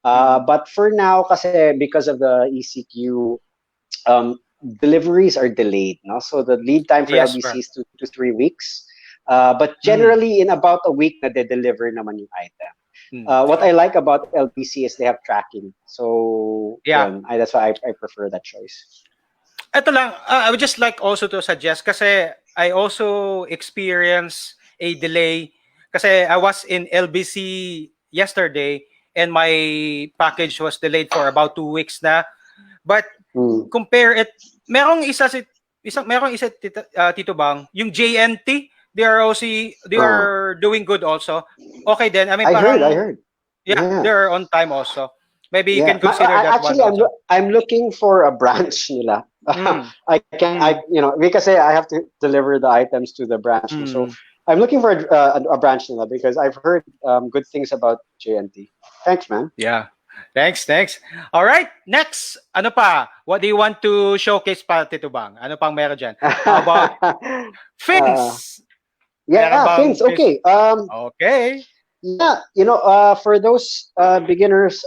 Mm. but for now, kasi because of the ECQ, um, deliveries are delayed. No, so the lead time for Yes, LBC bro. is 2 to 3 weeks. But Mm. generally, in about a week, na they deliver naman yung item. Mm. What I like about LBC is they have tracking. So Yeah. yun, that's why I prefer that choice. Ito lang, I would just like also to suggest kasi I also experience a delay kasi I was in LBC yesterday and my package was delayed for about 2 weeks na. But Mm. compare it, merong isa Tito Bang, yung JNT, they Uh, are doing good also. Okay then, I mean I parang heard. yeah, Yeah. they're on time also. Maybe you Yeah. can consider that one Actually, also. I'm looking for a branch nila. Mm. I Mm. because I have to deliver the items to the branch. So Mm. I'm looking for a branch nila because I've heard good things about JNT. Thanks, man. Yeah. Thanks. All right, next. Ano pa? What do you want to showcase pa, Tito Bang? Ano pang meron dyan? How about uh, fins? Meron yeah, bang Fins. fins? Okay. Okay. Yeah, for those beginners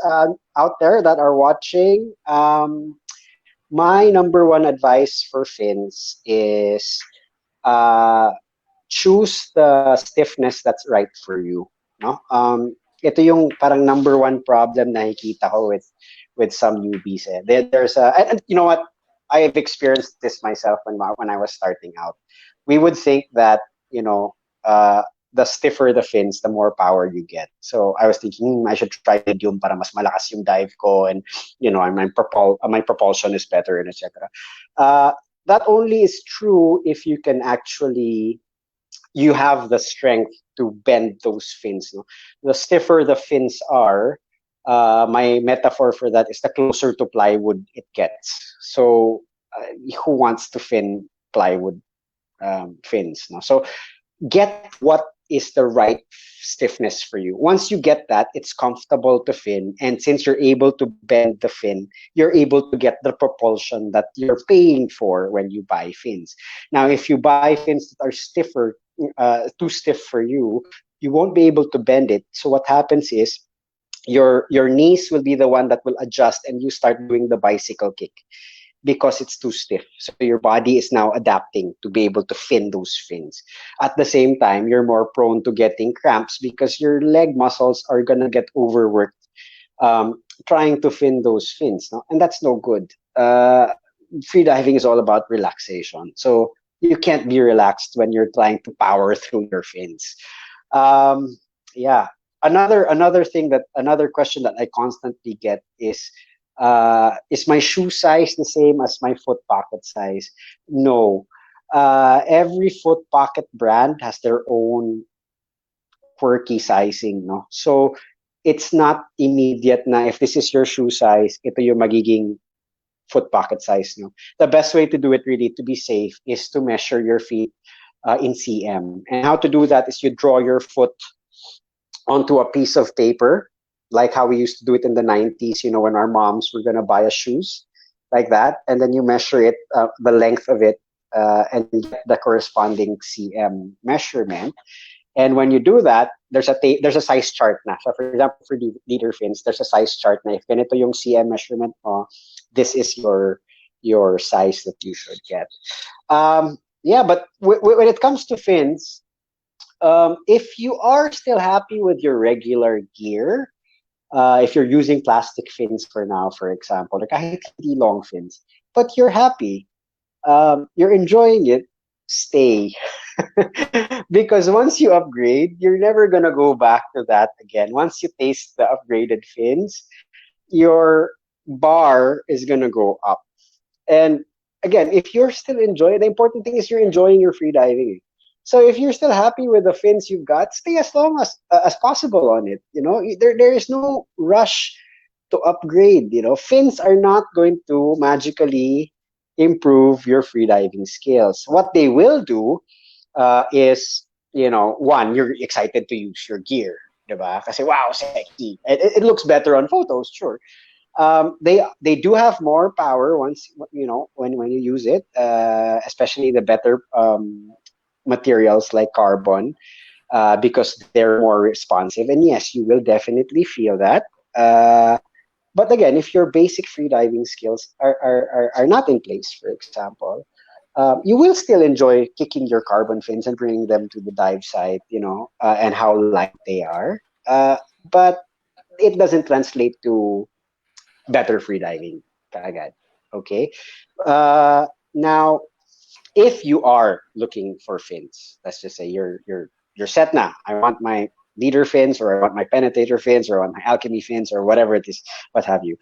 out there that are watching, my number one advice for fins is uh, choose the stiffness that's right for you. No, ito yung parang number one problem na nakikita ko with some newbies. There's and you know what? I have experienced this myself when I was starting out. We would think that you know. The stiffer the fins, the more power you get. So I was thinking, I should try medium para mas malakas yung dive ko, and my propulsion is better, and etc. That only is true if you can actually you have the strength to bend those fins. No? The stiffer the fins are, my metaphor for that is the closer to plywood it gets. So who wants to fin plywood fins? No? So get what is the right stiffness for you. Once you get that, it's comfortable to fin. And since you're able to bend the fin, you're able to get the propulsion that you're paying for when you buy fins. Now, if you buy fins that are too stiff for you, you won't be able to bend it. So what happens is your knees will be the one that will adjust and you start doing the bicycle kick because it's too stiff. So your body is now adapting to be able to fin those fins. At the same time, you're more prone to getting cramps because your leg muscles are gonna get overworked trying to fin those fins, no? And that's no good. Free diving is all about relaxation. So you can't be relaxed when you're trying to power through your fins. Um, yeah. Another question that I constantly get is my shoe size the same as my foot pocket size? No. Every foot pocket brand has their own quirky sizing, no? So it's not immediate na if this is your shoe size, ito yung magiging foot pocket size, no? The best way to do it really to be safe is to measure your feet in cm. And how to do that is you draw your foot onto a piece of paper, like how we used to do it in the 90s, when our moms were going to buy us shoes like that. And then you measure it, the length of it, and get the corresponding cm measurement. And when you do that, there's a size chart na. So for example, for the leader fins, there's a size chart na. If ganito yung cm measurement mo, this is your size that you should get. Yeah, but when it comes to fins, If you are still happy with your regular gear, if you're using plastic fins for now, for example, or kahit hindi long fins, but you're happy, you're enjoying it, stay. Because once you upgrade, you're never gonna go back to that again. Once you taste the upgraded fins, your bar is gonna go up. And again, if you're still enjoying, the important thing is you're enjoying your free diving. So if you're still happy with the fins you've got, stay as long as possible on it. You know, there is no rush to upgrade. You know, fins are not going to magically improve your free diving skills. What they will do is, you know, one, you're excited to use your gear, diba? Kasi wow, sexy. It looks better on photos, sure. They do have more power once, you know, when you use it, especially the better materials like carbon, because they're more responsive. And yes, you will definitely feel that. But again, if your basic freediving skills are not in place, for example, you will still enjoy kicking your carbon fins and bringing them to the dive site, you know, and how light they are. But it doesn't translate to better freediving kaagad. Okay. Now, if you are looking for fins, let's just say you're set na. I want my leader fins, or I want my penetrator fins, or I want my alchemy fins, or whatever it is, what have you.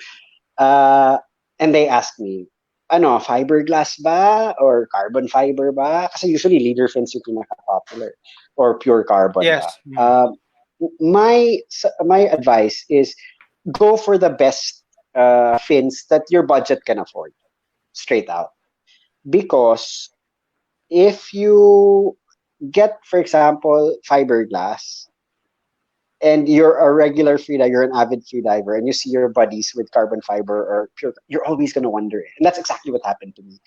Uh, and they ask me, ano, fiberglass ba or carbon fiber ba? Kasi usually leader fins yung pinaka-popular, or pure carbon ba. Yes. Mm. My advice is go for the best fins that your budget can afford, straight out. Because if you get, for example, fiberglass, and you're a regular freediver, you're an avid freediver, and you see your buddies with carbon fiber or pure, you're always going to wonder. And that's exactly what happened to me.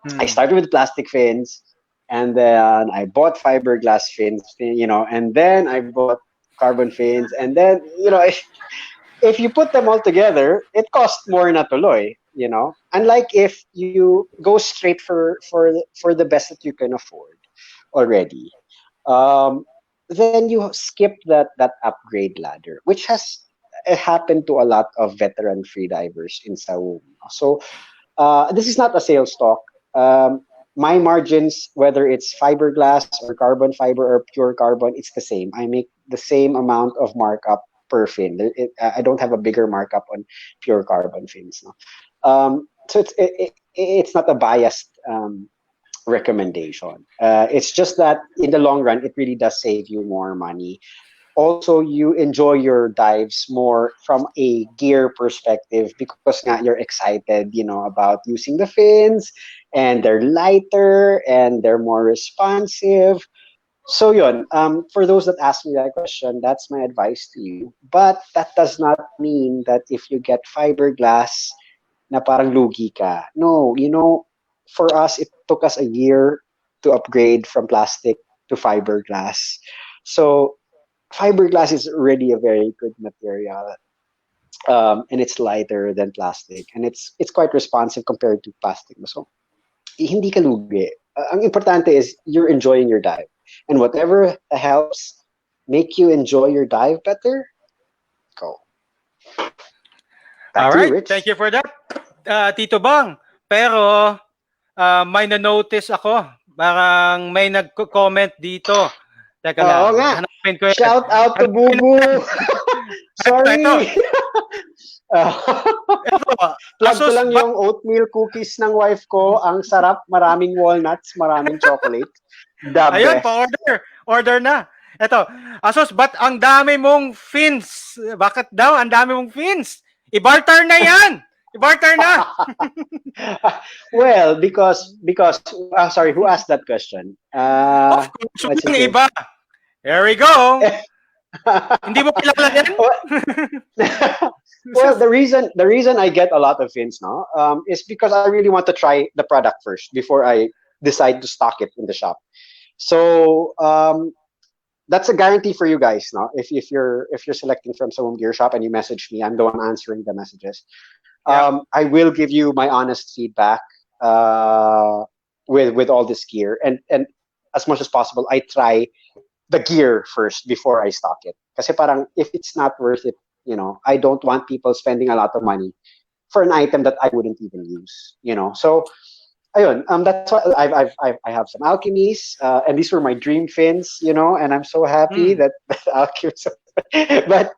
I Mm. started with plastic fins, and then I bought fiberglass fins, you know, and then I bought carbon fins, and then, you know, if you put them all together, it costs more na tuloy, you know. Unlike if you go straight for the best that you can afford already, um, then you skip that upgrade ladder, which has happened to a lot of veteran freedivers in SAWUM. So this is not a sales talk. My margins, whether it's fiberglass or carbon fiber or pure carbon, it's the same. I make the same amount of markup per fin. I don't have a bigger markup on pure carbon fins. No? So it's not a biased recommendation. It's just that in the long run, it really does save you more money. Also, you enjoy your dives more from a gear perspective because nga you're excited, you know, about using the fins, and they're lighter and they're more responsive. So yun, for those that ask me that question, that's my advice to you. But that does not mean that if you get fiberglass, na parang lugi ka. No, you know, for us, it took us a year to upgrade from plastic to fiberglass. So fiberglass is already a very good material, and it's lighter than plastic, and it's quite responsive compared to plastic. So hindi ka lugi. Ang importante is you're enjoying your dive, and whatever helps make you enjoy your dive better, go. Back All to you, right. Thank Rich. you for that, Tito Bang. Pero may na-notice ako. Parang may nag-comment dito. Teka Oo lang. nga. Hanapin ko yan. Shout out to Hanapin ko yan. Bubu. Ito. Sorry. Ito. Plug ko Asus lang ba? yung oatmeal cookies ng wife ko. Ang sarap, maraming walnuts, maraming chocolate. The Ayun, best. pa-order. Order na. Ito. Asus, ba't ang dami mong fins? Bakit daw ang dami mong fins? I-barter na yan! I-barter na! Well, because sorry, who asked that question? Of course, What's his walang name? iba. Here we go. Hindi mo kilala yan? Well, the reason I get a lot of fins now is because I really want to try the product first before I decide to stock it in the shop. So that's a guarantee for you guys. No, if you're selecting from SAWUM Gear Shop and you message me, I'm the one answering the messages. Yeah. I will give you my honest feedback with all this gear, and as much as possible, I try the gear first before I stock it. Kasi parang if it's not worth it, I don't want people spending a lot of money for an item that I wouldn't even use. So ayun, that's why I have some alchemies, and these were my dream fins, and I'm so happy Mm. that alchemies. But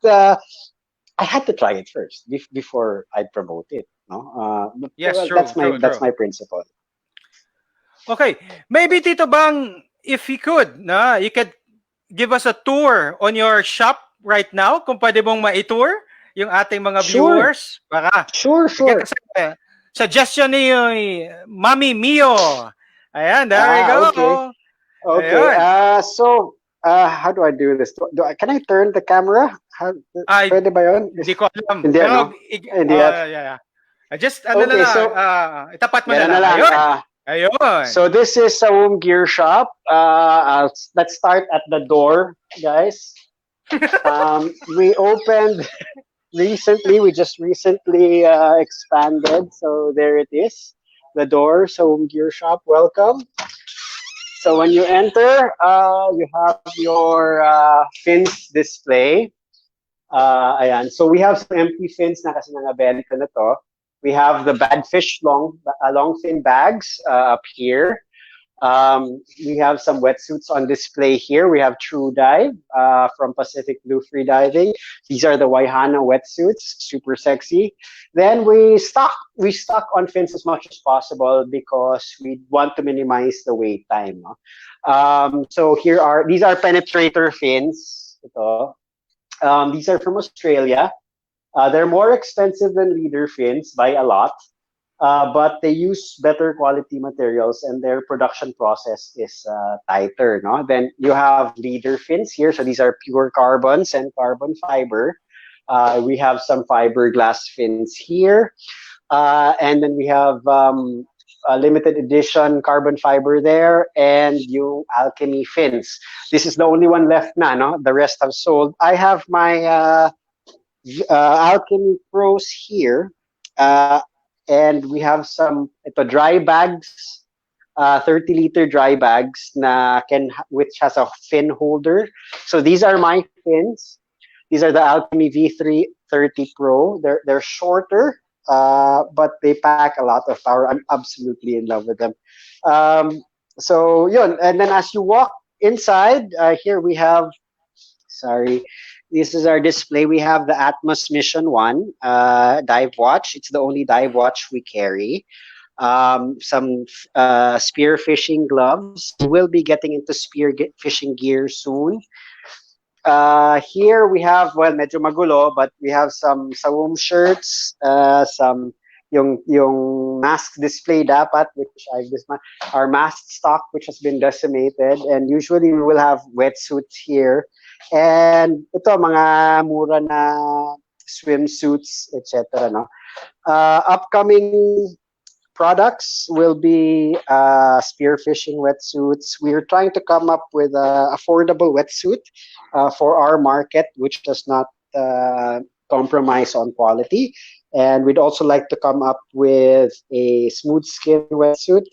I had to try it first before I promote it. No, Yes, well, true, true, that's true. my principle. Okay, maybe Tito Bang, if you could, you could give us a tour on your shop right now, kung pwede mong ma-tour yung ating mga Sure, viewers. Baka, sure. kasi suggestion ni Mami Mio. Ayan, there we go. Okay. Ayun. So, how do I do this? Can I turn the camera? Ay, Pwede ba yun? hindi ko alam. Hindi, Pero, no? Hindi oh, yet. yeah. Just, ano na Okay, lang, so, itapat mo na gano'n na lang. lang. Ayun. Ayun. So, this is SAWUM Gear Shop. Let's start at the door, guys. We opened recently. We just recently expanded. So, there it is. The door, SAWUM Gear Shop. Welcome. So when you enter, you have your fins display. Ayan. So we have some empty fins na kasi nangabenta na to. We have the badfish long fin bags up here. We have some wetsuits on display here. We have True Dive from Pacific Blue Freediving. These are the Waihana wetsuits, super sexy. Then we stock on fins as much as possible because we want to minimize the wait time. No? So these are penetrator fins. Ito. These are from Australia. They're more expensive than leader fins by a lot. But they use better quality materials and their production process is tighter. No? Then you have leader fins here. So these are pure carbons and carbon fiber. We have some fiberglass fins here. And then we have a limited edition carbon fiber there and yung alchemy fins. This is the only one left na, no? The rest have sold. I have my alchemy pros here. And we have some dry bags, 30-liter dry bags which has a fin holder. So these are my fins. These are the Alchemy V330 Pro. They're shorter, but they pack a lot of power. I'm absolutely in love with them. So yun, and then as you walk inside, here we have. Sorry. This is our display. We have the Atmos Mission 1 dive watch. It's the only dive watch we carry. Some spear fishing gloves. We will be getting into fishing gear soon. Here we have, well, medyo magulo, but we have some SAWUM shirts, some yung mask display dapat, which our mask stock, which has been decimated, and usually we will have wetsuits here. And ito, mga mura na swimsuits, etc. No? Upcoming products will be spearfishing wetsuits. We're trying to come up with an affordable wetsuit for our market, which does not compromise on quality. And we'd also like to come up with a smooth skin wetsuit,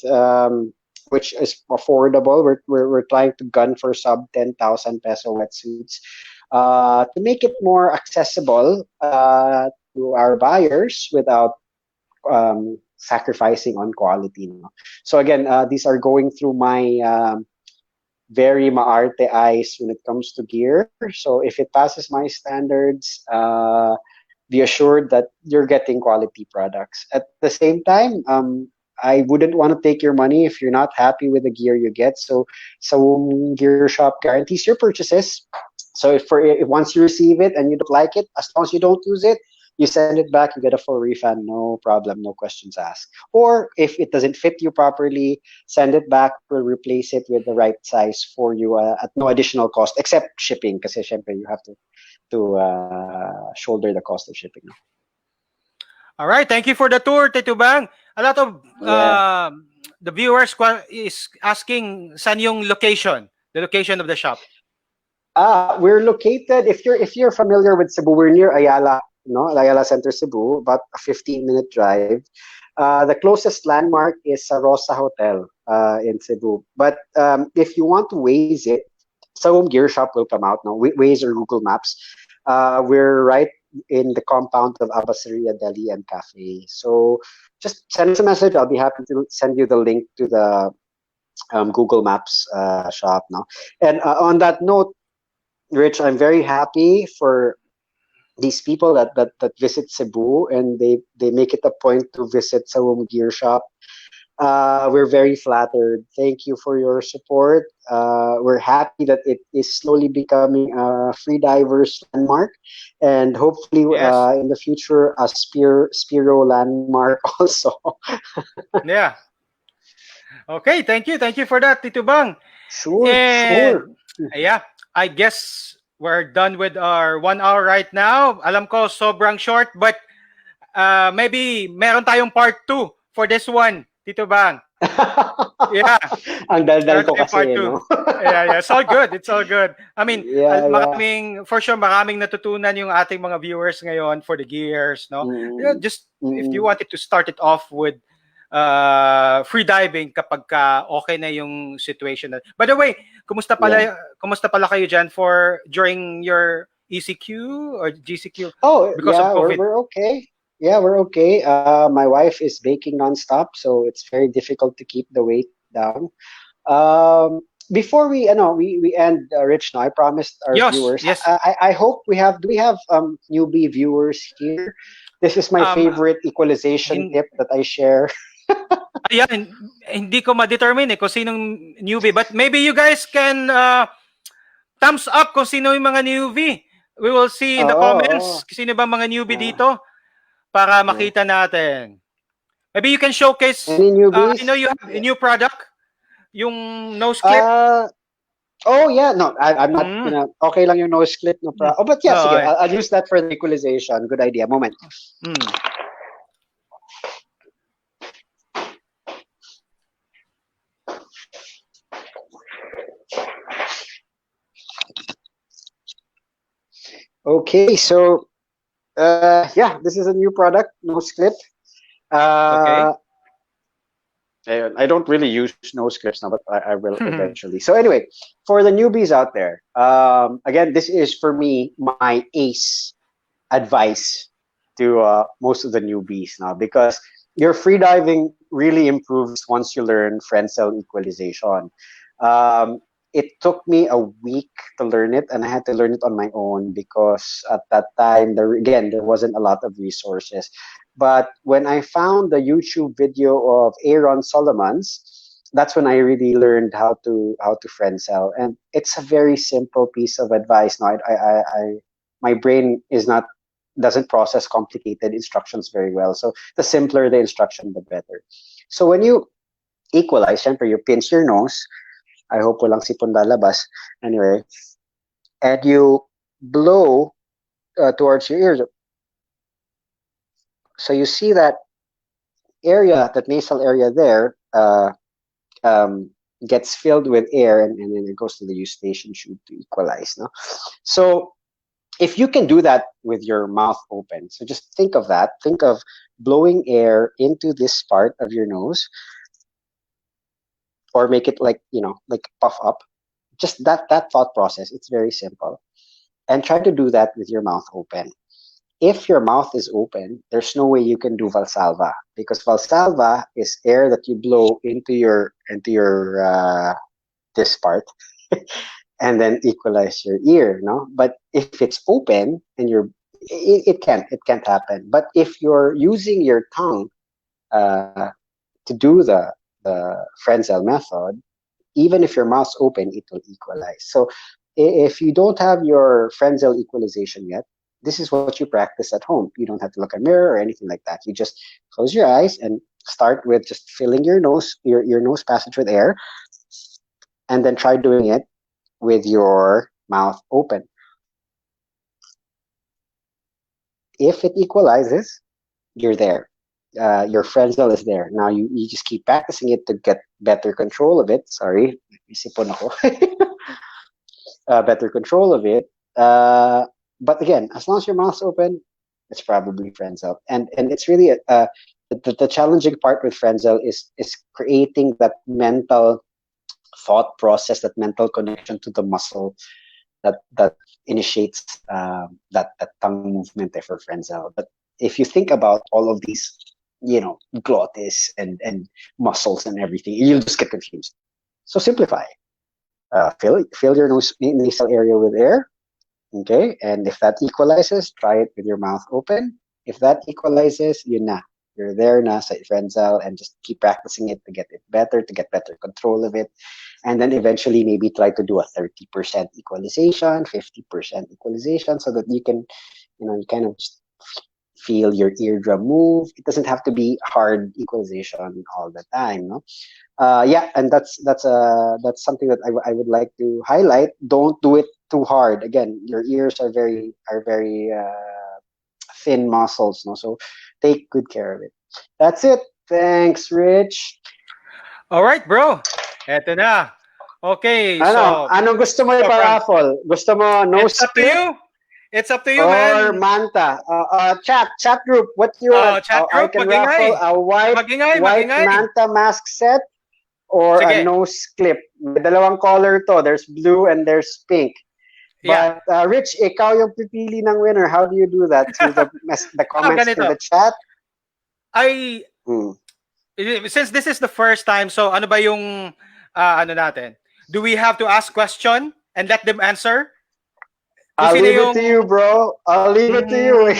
which is affordable. We're trying to gun for sub 10,000 peso wetsuits to make it more accessible to our buyers without sacrificing on quality. No? So again, these are going through my very maarte eyes when it comes to gear. So if it passes my standards, be assured that you're getting quality products. At the same time, I wouldn't want to take your money if you're not happy with the gear you get. So SAWUM Gear Shop guarantees your purchases. So if once you receive it and you don't like it, as long as you don't use it, you send it back, you get a full refund, no problem, no questions asked. Or if it doesn't fit you properly, send it back, we'll replace it with the right size for you at no additional cost, except shipping, kasi syempre you have to shoulder the cost of shipping. All right, thank you for the tour, Tito Bang. A lot of the viewers is asking saan yung location, the location of the shop. We're located, if you're familiar with Cebu, we're near Ayala, Ayala Center, Cebu, about a 15-minute drive. The closest landmark is Sa Rosa Hotel in Cebu. But if you want to Waze it, SAWUM Gear Shop will come out now. Waze or Google Maps. We're right in the compound of Abaseria Deli and Cafe. So just send us a message. I'll be happy to send you the link to the Google Maps shop now. And on that note, Rich, I'm very happy for these people that visit Cebu, and they make it a point to visit SAWUM Gear Shop. We're very flattered. Thank you for your support. We're happy that it is slowly becoming a Freedivers landmark, and hopefully Yes. in the future a Spiro landmark also. Yeah. Okay, thank you for that, Tito Bang. Sure, sure. And yeah, I guess we're done with our 1 hour right now. Alam ko sobrang short, but maybe meron tayong part 2 for this one, Tito Bang. Yeah, Ang daldal meron ko tayong part kasi, 2. no? Yeah, it's all good. It's all good. I mean, Yeah, yeah. for sure, maraming natutunan yung ating mga viewers ngayon for the gears, no? Yeah, Mm, just if you mm, wanted to start it off with free diving kapag ka okay na yung situation. By the way, yeah. kumusta pala kayo dyan during your ECQ or GCQ Oh, because of yeah, COVID? we're okay. Yeah, we're okay. My wife is baking nonstop, so it's very difficult to keep the weight down. Before we end, Rich. Now, I promised our Yes, viewers. yes. I hope we have. Do we have newbie viewers here? This is my Um, favorite equalization hin- tip that I share. Ayan, hindi ko ma-determine kung sinong newbie. But maybe you guys can thumbs up kung sino yung mga newbie. We will see in the Oh, comments kung sino ba mga newbie yeah, dito para yeah. makita natin. Maybe you can showcase, Any I know newbies? you have a Yeah. new product, yung nose clip. Uh, oh yeah, no, I'm not Mm. gonna. Okay lang yung nose clip, no Mm. problem. Oh, but yeah, sige, Okay. I'll use that for the equalization. Good idea. Moment. Mm. Okay, so yeah, this is a new product, nose clip. Okay. Uh, I don't really use nose clips now, but I will eventually. So anyway, for the newbies out there, again, this is for me my ace advice to most of the newbies now, because your freediving really improves once you learn friend cell equalization. Um, it took me a week to learn it, and I had to learn it on my own because at that time, there wasn't a lot of resources. But when I found the YouTube video of Aaron Solomon's, that's when I really learned how to friend cell, and it's a very simple piece of advice. Now, my brain is not doesn't process complicated instructions very well. So the simpler the instruction, the better. So when you equalize, syempre you pinch your nose. I hope walang sipon lalabas. Anyway, and you blow towards your ears. So you see that area, that nasal area there, um, gets filled with air, and then it goes to the eustachian tube to equalize. No? So if you can do that with your mouth open, so just think of that. Think of blowing air into this part of your nose, or make it like puff up. Just that thought process. It's very simple, and try to do that with your mouth open. If your mouth is open, there's no way you can do Valsalva, because Valsalva is air that you blow into your this part and then equalize your ear, no? But if it's open and it can't happen. But if you're using your tongue to do the Frenzel method, even if your mouth's open, it will equalize. So if you don't have your Frenzel equalization yet, this is what you practice at home. You don't have to look at a mirror or anything like that. You just close your eyes and start with just filling your nose passage with air, and then try doing it with your mouth open. If it equalizes, you're there. Your Frenzel is there. Now you just keep practicing it to get better control of it. Sorry, isipon ako. Better control of it. But again, as long as your mouth's open, it's probably Frenzel. And it's really the challenging part with Frenzel is creating that mental thought process, that mental connection to the muscle that initiates that tongue movement for Frenzel. But if you think about all of these, glottis and muscles and everything, you'll just get confused. So simplify. Fill your nasal area with air. Okay, and if that equalizes, try it with your mouth open. If that equalizes, you're there na sa Frenzel, and just keep practicing it to get it better, to get better control of it. And then eventually maybe try to do a 30% equalization, 50% equalization, so that you can, you kind of just feel your eardrum move. It doesn't have to be hard equalization all the time, no? Yeah, and that's something that I would like to highlight. Don't do it too hard. Again, your ears are very thin muscles, no? So take good care of it. That's it. Thanks, Rich. All right, bro. Eto na. Okay, Anong gusto mo i-paraffle? Gusto mo nose it's up to clip you. It's up to you, or man. manta? Chat group. What do you want? Chat I group, can magingay. raffle a white Magingay. manta mask set or Sige. a nose clip. May dalawang color to. There's blue and there's pink. But Rich, ikaw yung pipili ng winner. How do you do that? Through the comments to the chat? Since this is the first time, so ano ba yung ano natin? Do we have to ask question and let them answer? I'll leave it to you, bro. I'll leave it to you.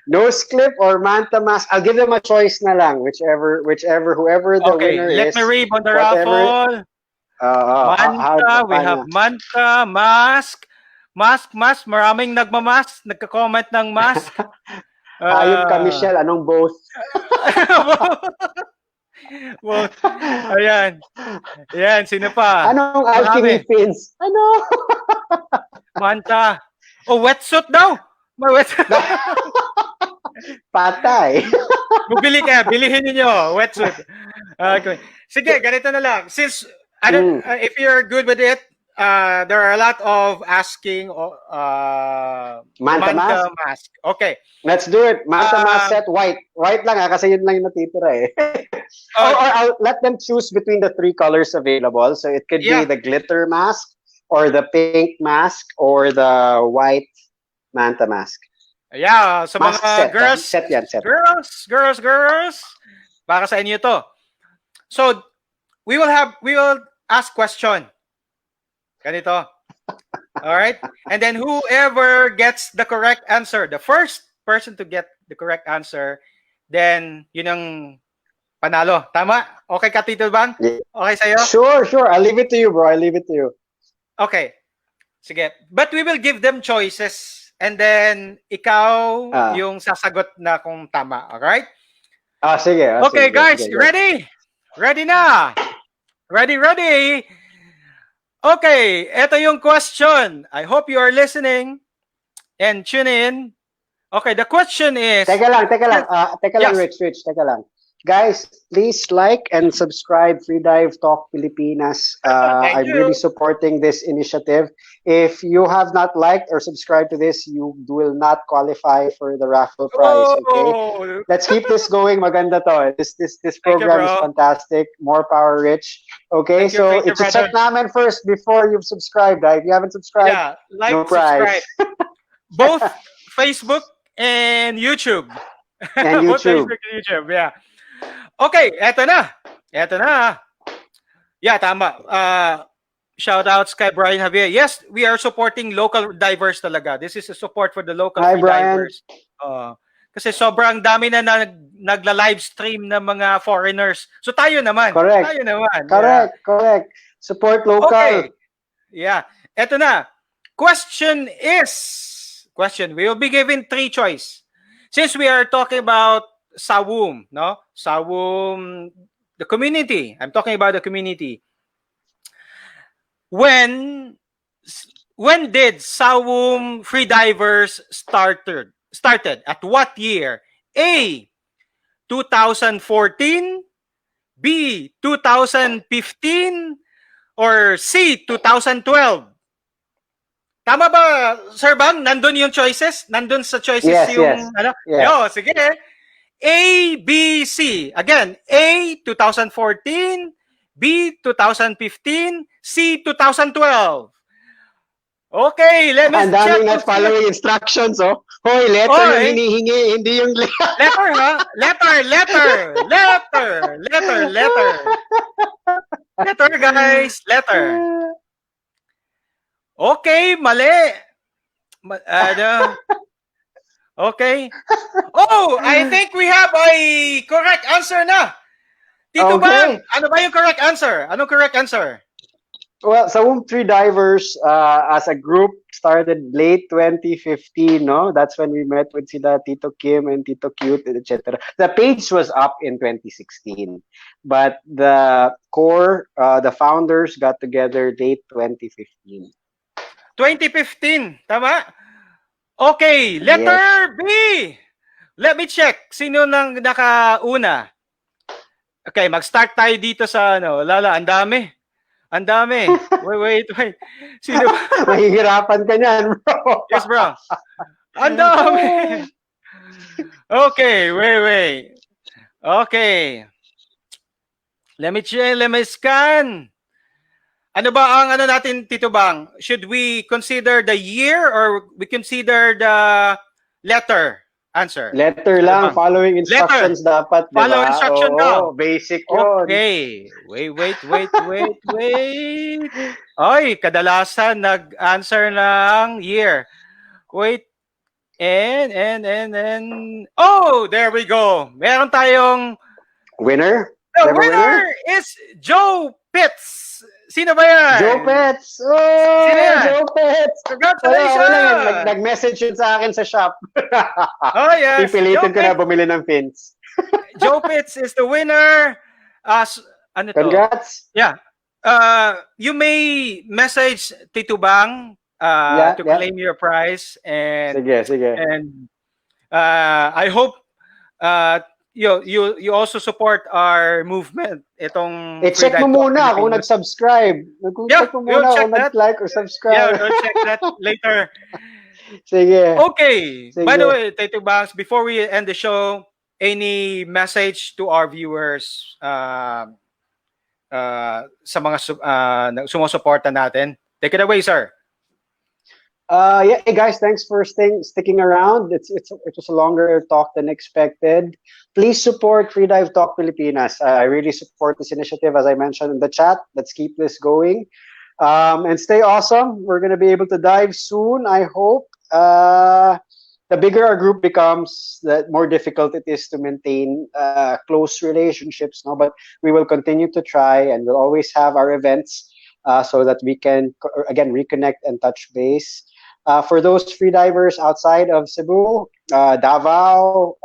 Nose clip or manta mask. I'll give them a choice na lang. Whoever the winner is. Let me read on the raffle. Manta, we have manta, mask. Maraming nagmamask, nagka-comment ng mask. Ayun ka, Michelle. Anong both? Both. Ayan. Ayan, sino pa? Anong alchemy pins? Ano? Manta. Oh, wetsuit daw. May wetsuit. Patay. Bumili ka, bilihin niyo wetsuit. Okay. Sige, ganito na lang. Since if you're good with it, there are a lot of asking manta mask. Okay. Let's do it. Manta mask set white. White lang kasi yun lang yung natitira or I'll let them choose between the 3 colors available. So it could be the glitter mask or the pink mask or the white manta mask. Yeah, so mask mga set, girls, set yan, set. girls, baka sa inyo to. So we will ask question. Ganito. All right? And then whoever gets the correct answer, the first person to get the correct answer, then yun ang panalo. Tama? Okay ka, Tito Bang? Okay sa'yo? Sure. I'll leave it to you, bro. I'll leave it to you. Okay. Sige. But we will give them choices and then ikaw yung sasagot na kung tama. Alright? Sige. Okay, sige, guys. sige. Ready? Ready na? Ready? Okay, ito yung question. I hope you are listening and tune in. Okay, the question is... Teka lang, Rich, teka lang. Guys, please like and subscribe Freedive Talk Pilipinas. I'm really supporting this initiative. If you have not liked or subscribed to this, you will not qualify for the raffle prize. Okay, let's keep this going. Maganda to. This program is fantastic. More power, Rich. Okay, so it's a check namin first before you've subscribed. If you haven't subscribed, like, no prize. Both Facebook and YouTube. And Both YouTube. Facebook and YouTube, yeah. Okay, eto na. Yeah, tama. Shout outs kay Brian Javier. Yes, we are supporting local divers talaga. This is a support for the local freedivers. Kasi sobrang dami na nagla-live stream ng mga foreigners. So tayo naman. Correct. Correct. Support local. Okay. Yeah. Eto na. Question. We will be given 3 choice. Since we are talking about SAWUM, no? SAWUM, the community. I'm talking about the community. When did SAWUM Freedivers started? At what year? A, 2014, B, 2015, or C, 2012? Tama ba, Sir Bang? Nandun yung choices? Nandun sa choices yung... Ano? Yes. Yo, sige. A, B, C. Again, A, 2014, B, 2015, C, 2012. Okay, let me Ang check. daming not following instructions, oh. Hoy, letter yung Oy, hinihingi, hindi yung... letter ha? Letter. Letter, guys. Letter. Okay, mali. Okay. Oh, I think we have a correct answer na. Tito Bang, Okay. ano ba yung correct answer? Anong correct answer? Well, SAWUM Freedivers as a group started late 2015, no? That's when we met with sila Tito Kim and Tito Cute, etc. The page was up in 2016, but the core, the founders got together late 2015. 2015, tama? Okay, letter Yes. B. Let me check. Sino nang nakauna? Okay, mag-start tayo dito sa ano. Lala, ang dami. Ang dami. Wait. Sino ba? Mahihirapan ka niyan, bro. Yes, bro. Ang dami. Okay, wait. Okay. Let me check, let me scan. Ano ba ang ano natin, Tito Bang? Should we consider the year or we consider the letter answer? Letter Ano lang, bang? following instructions dapat, Follow diba? instruction Oo, daw. basic yun. Okay. Wait. Ay, kadalasan nag-answer ng year. Wait. And. Oh, there we go. Meron tayong Winner? the winner is Joe Pitts. Sino ba yan? Joe Pets! Oh, Sino yan? Joe Pets! Congratulations! Wala. Nag-message yun sa akin sa shop. Oh, yes. Pipilitin ko na bumili ng pins. Joe Pitts is the winner. Ano to? Congrats! Yeah. You may message Tito Bang to claim your prize. And, Sige. And I hope you also support our movement. Itong check mo muna kung nag-subscribe. Check mo muna kung nag-like or subscribe. Yeah, we'll check that later. Sige. Okay. Sige. By the way, Tito Bangs, before we end the show, any message to our viewers sa mga sumusuporta natin? Take it away, sir. Hey guys, thanks for sticking around. It was a longer talk than expected. Please support Freedive Talk Pilipinas. I really support this initiative, as I mentioned in the chat. Let's keep this going. And stay awesome. We're going to be able to dive soon, I hope. The bigger our group becomes, the more difficult it is to maintain close relationships. No? But we will continue to try, and we'll always have our events so that we can, again, reconnect and touch base. For those freedivers outside of Cebu, Davao,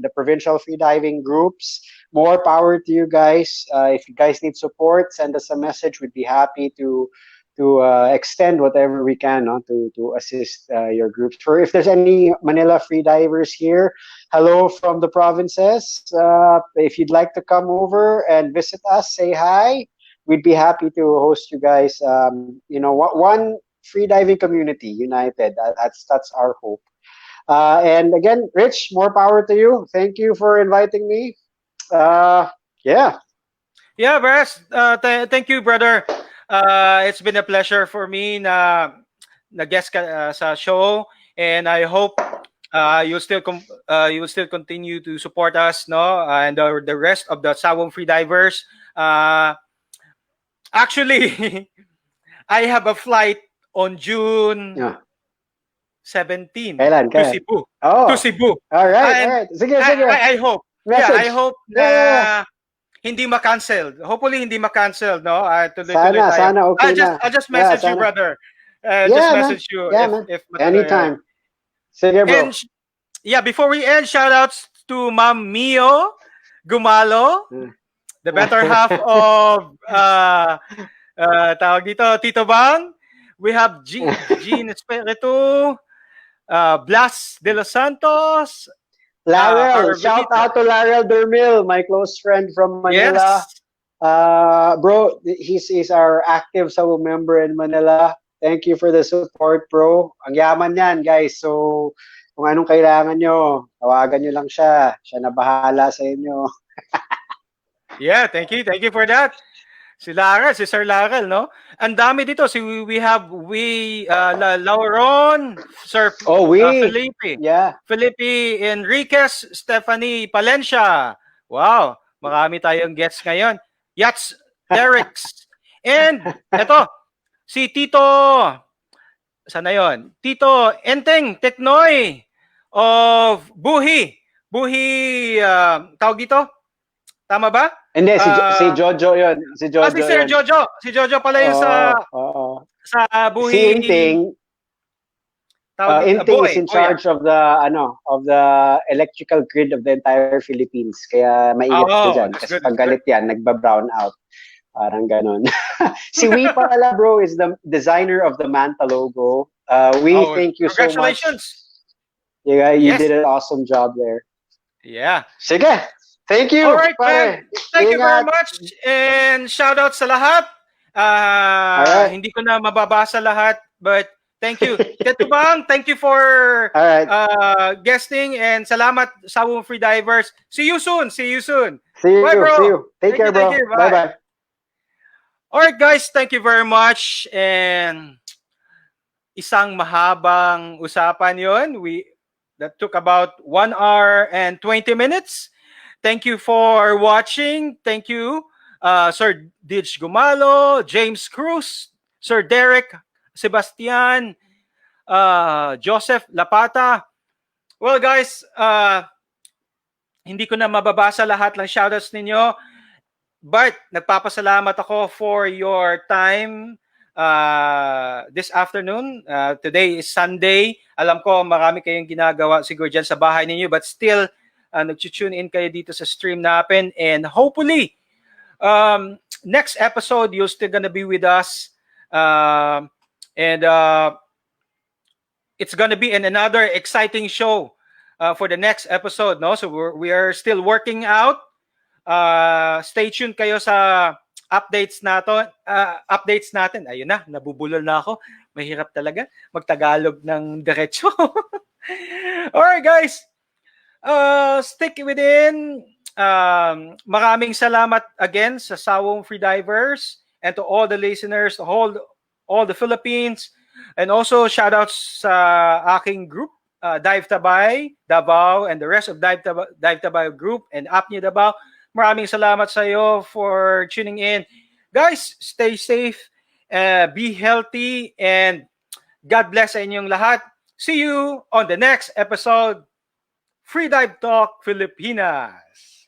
the provincial freediving groups, more power to you guys. If you guys need support, send us a message. We'd be happy to extend whatever we can to assist your groups. If there's any Manila freedivers here, hello from the provinces. If you'd like to come over and visit us, say hi. We'd be happy to host you guys. One freediving community united. That's our hope. And again, Rich, more power to you. Thank you for inviting me. Yeah, Bres. Thank you, brother. It's been a pleasure for me na guest ka sa show, and I hope you'll still continue to support us, no, and the rest of the SAWUM Freedivers. Actually, I have a flight on June 17 to Cebu. To Cebu. All right. Sige. I hope. Message. Yeah, I hope na hindi ma-cancel. Hopefully hindi ma-cancel, no? Tuloy-tuloy tayo. Sana okay na. I'll just message you, brother. Just message you if anytime. Sige, bro. And before we end, shout-outs to Ma'am Mio Gumalo, the better half of tawag dito, Tito Bang. We have Jean Espiritu, Blas de los Santos, Larel, shout out to Larel Dermil, my close friend from Manila. Yes. Bro, he's our active SAWUM member in Manila. Thank you for the support, bro. Ang yaman yan, guys. So, kung anong kailangan nyo, tawagan nyo lang siya. Siya na bahala sa inyo. Yeah, thank you for that. Si Sir Laurel, no? Ang dami dito. Lauron, Sir Oh, we. Felipe, Yeah. Felipe Enriquez, Stephanie Palencia. Wow, marami tayong guests ngayon. Yats Derex. And eto, si Tito, sana yon? Tito Enteng Teknoy of Buhi. Buhi, tawag dito? Tama ba? Hindi, si Jojo yun. Si Jojo Si Sir yun. Jojo. Si Jojo pala yung Oo. sa Si Buhi. Inting, Tawag dito, Inting is in Boy, charge of the electrical grid of the entire Philippines. Kaya maingat ka Oh, dyan. that's Kasi good. pag galit yan, nagba-brown out. Parang ganon. Si Wee pala, bro, is the designer of the Manta logo. We thank you so much. Congratulations. Yeah, you Yes. did an awesome job there. Yeah. Sige. Thank you. All right, pare. man. Thank you very Ingat. much. And shout out sa lahat. Alright. Hindi ko na mababasa lahat, but thank you. Tetubang, thank you for Alright. guesting, and salamat SAWUM Freedivers. See you soon. See you soon. See you. Bye, bro. See you. Take care, bro. Bye. Bye-bye. All right, guys. Thank you very much. And isang mahabang usapan yon. That took about 1 hour and 20 minutes. Thank you for watching. Thank you, Sir Dij Gumalo, James Cruz, Sir Derek, Sebastian, Joseph Lapata. Well, guys, hindi ko na mababasa lahat ng shoutouts ninyo, but nagpapasalamat ako for your time this afternoon. Today is Sunday. Alam ko marami kayong ginagawa siguro dyan sa bahay ninyo, but still, nag-tune in kayo dito sa stream natin, and hopefully next episode you're still gonna be with us, and it's gonna be another exciting show for the next episode, no? So we are still working out. Stay tuned kayo sa updates natin. Ayun na, nabubulol na ako. Mahirap talaga magtagalog ng diretso. Alright, guys. Stick within. Maraming salamat again sa SAWUM Freedivers, and to all the listeners, to all the Philippines, and also shoutouts sa aking group, Dive Tabay Davao, and the rest of Dive Tabay group and Apnea Davao. Maraming salamat sa iyo for tuning in. Guys, stay safe, be healthy, and God bless sa inyong lahat. See you on the next episode. Freedive Talk Pilipinas.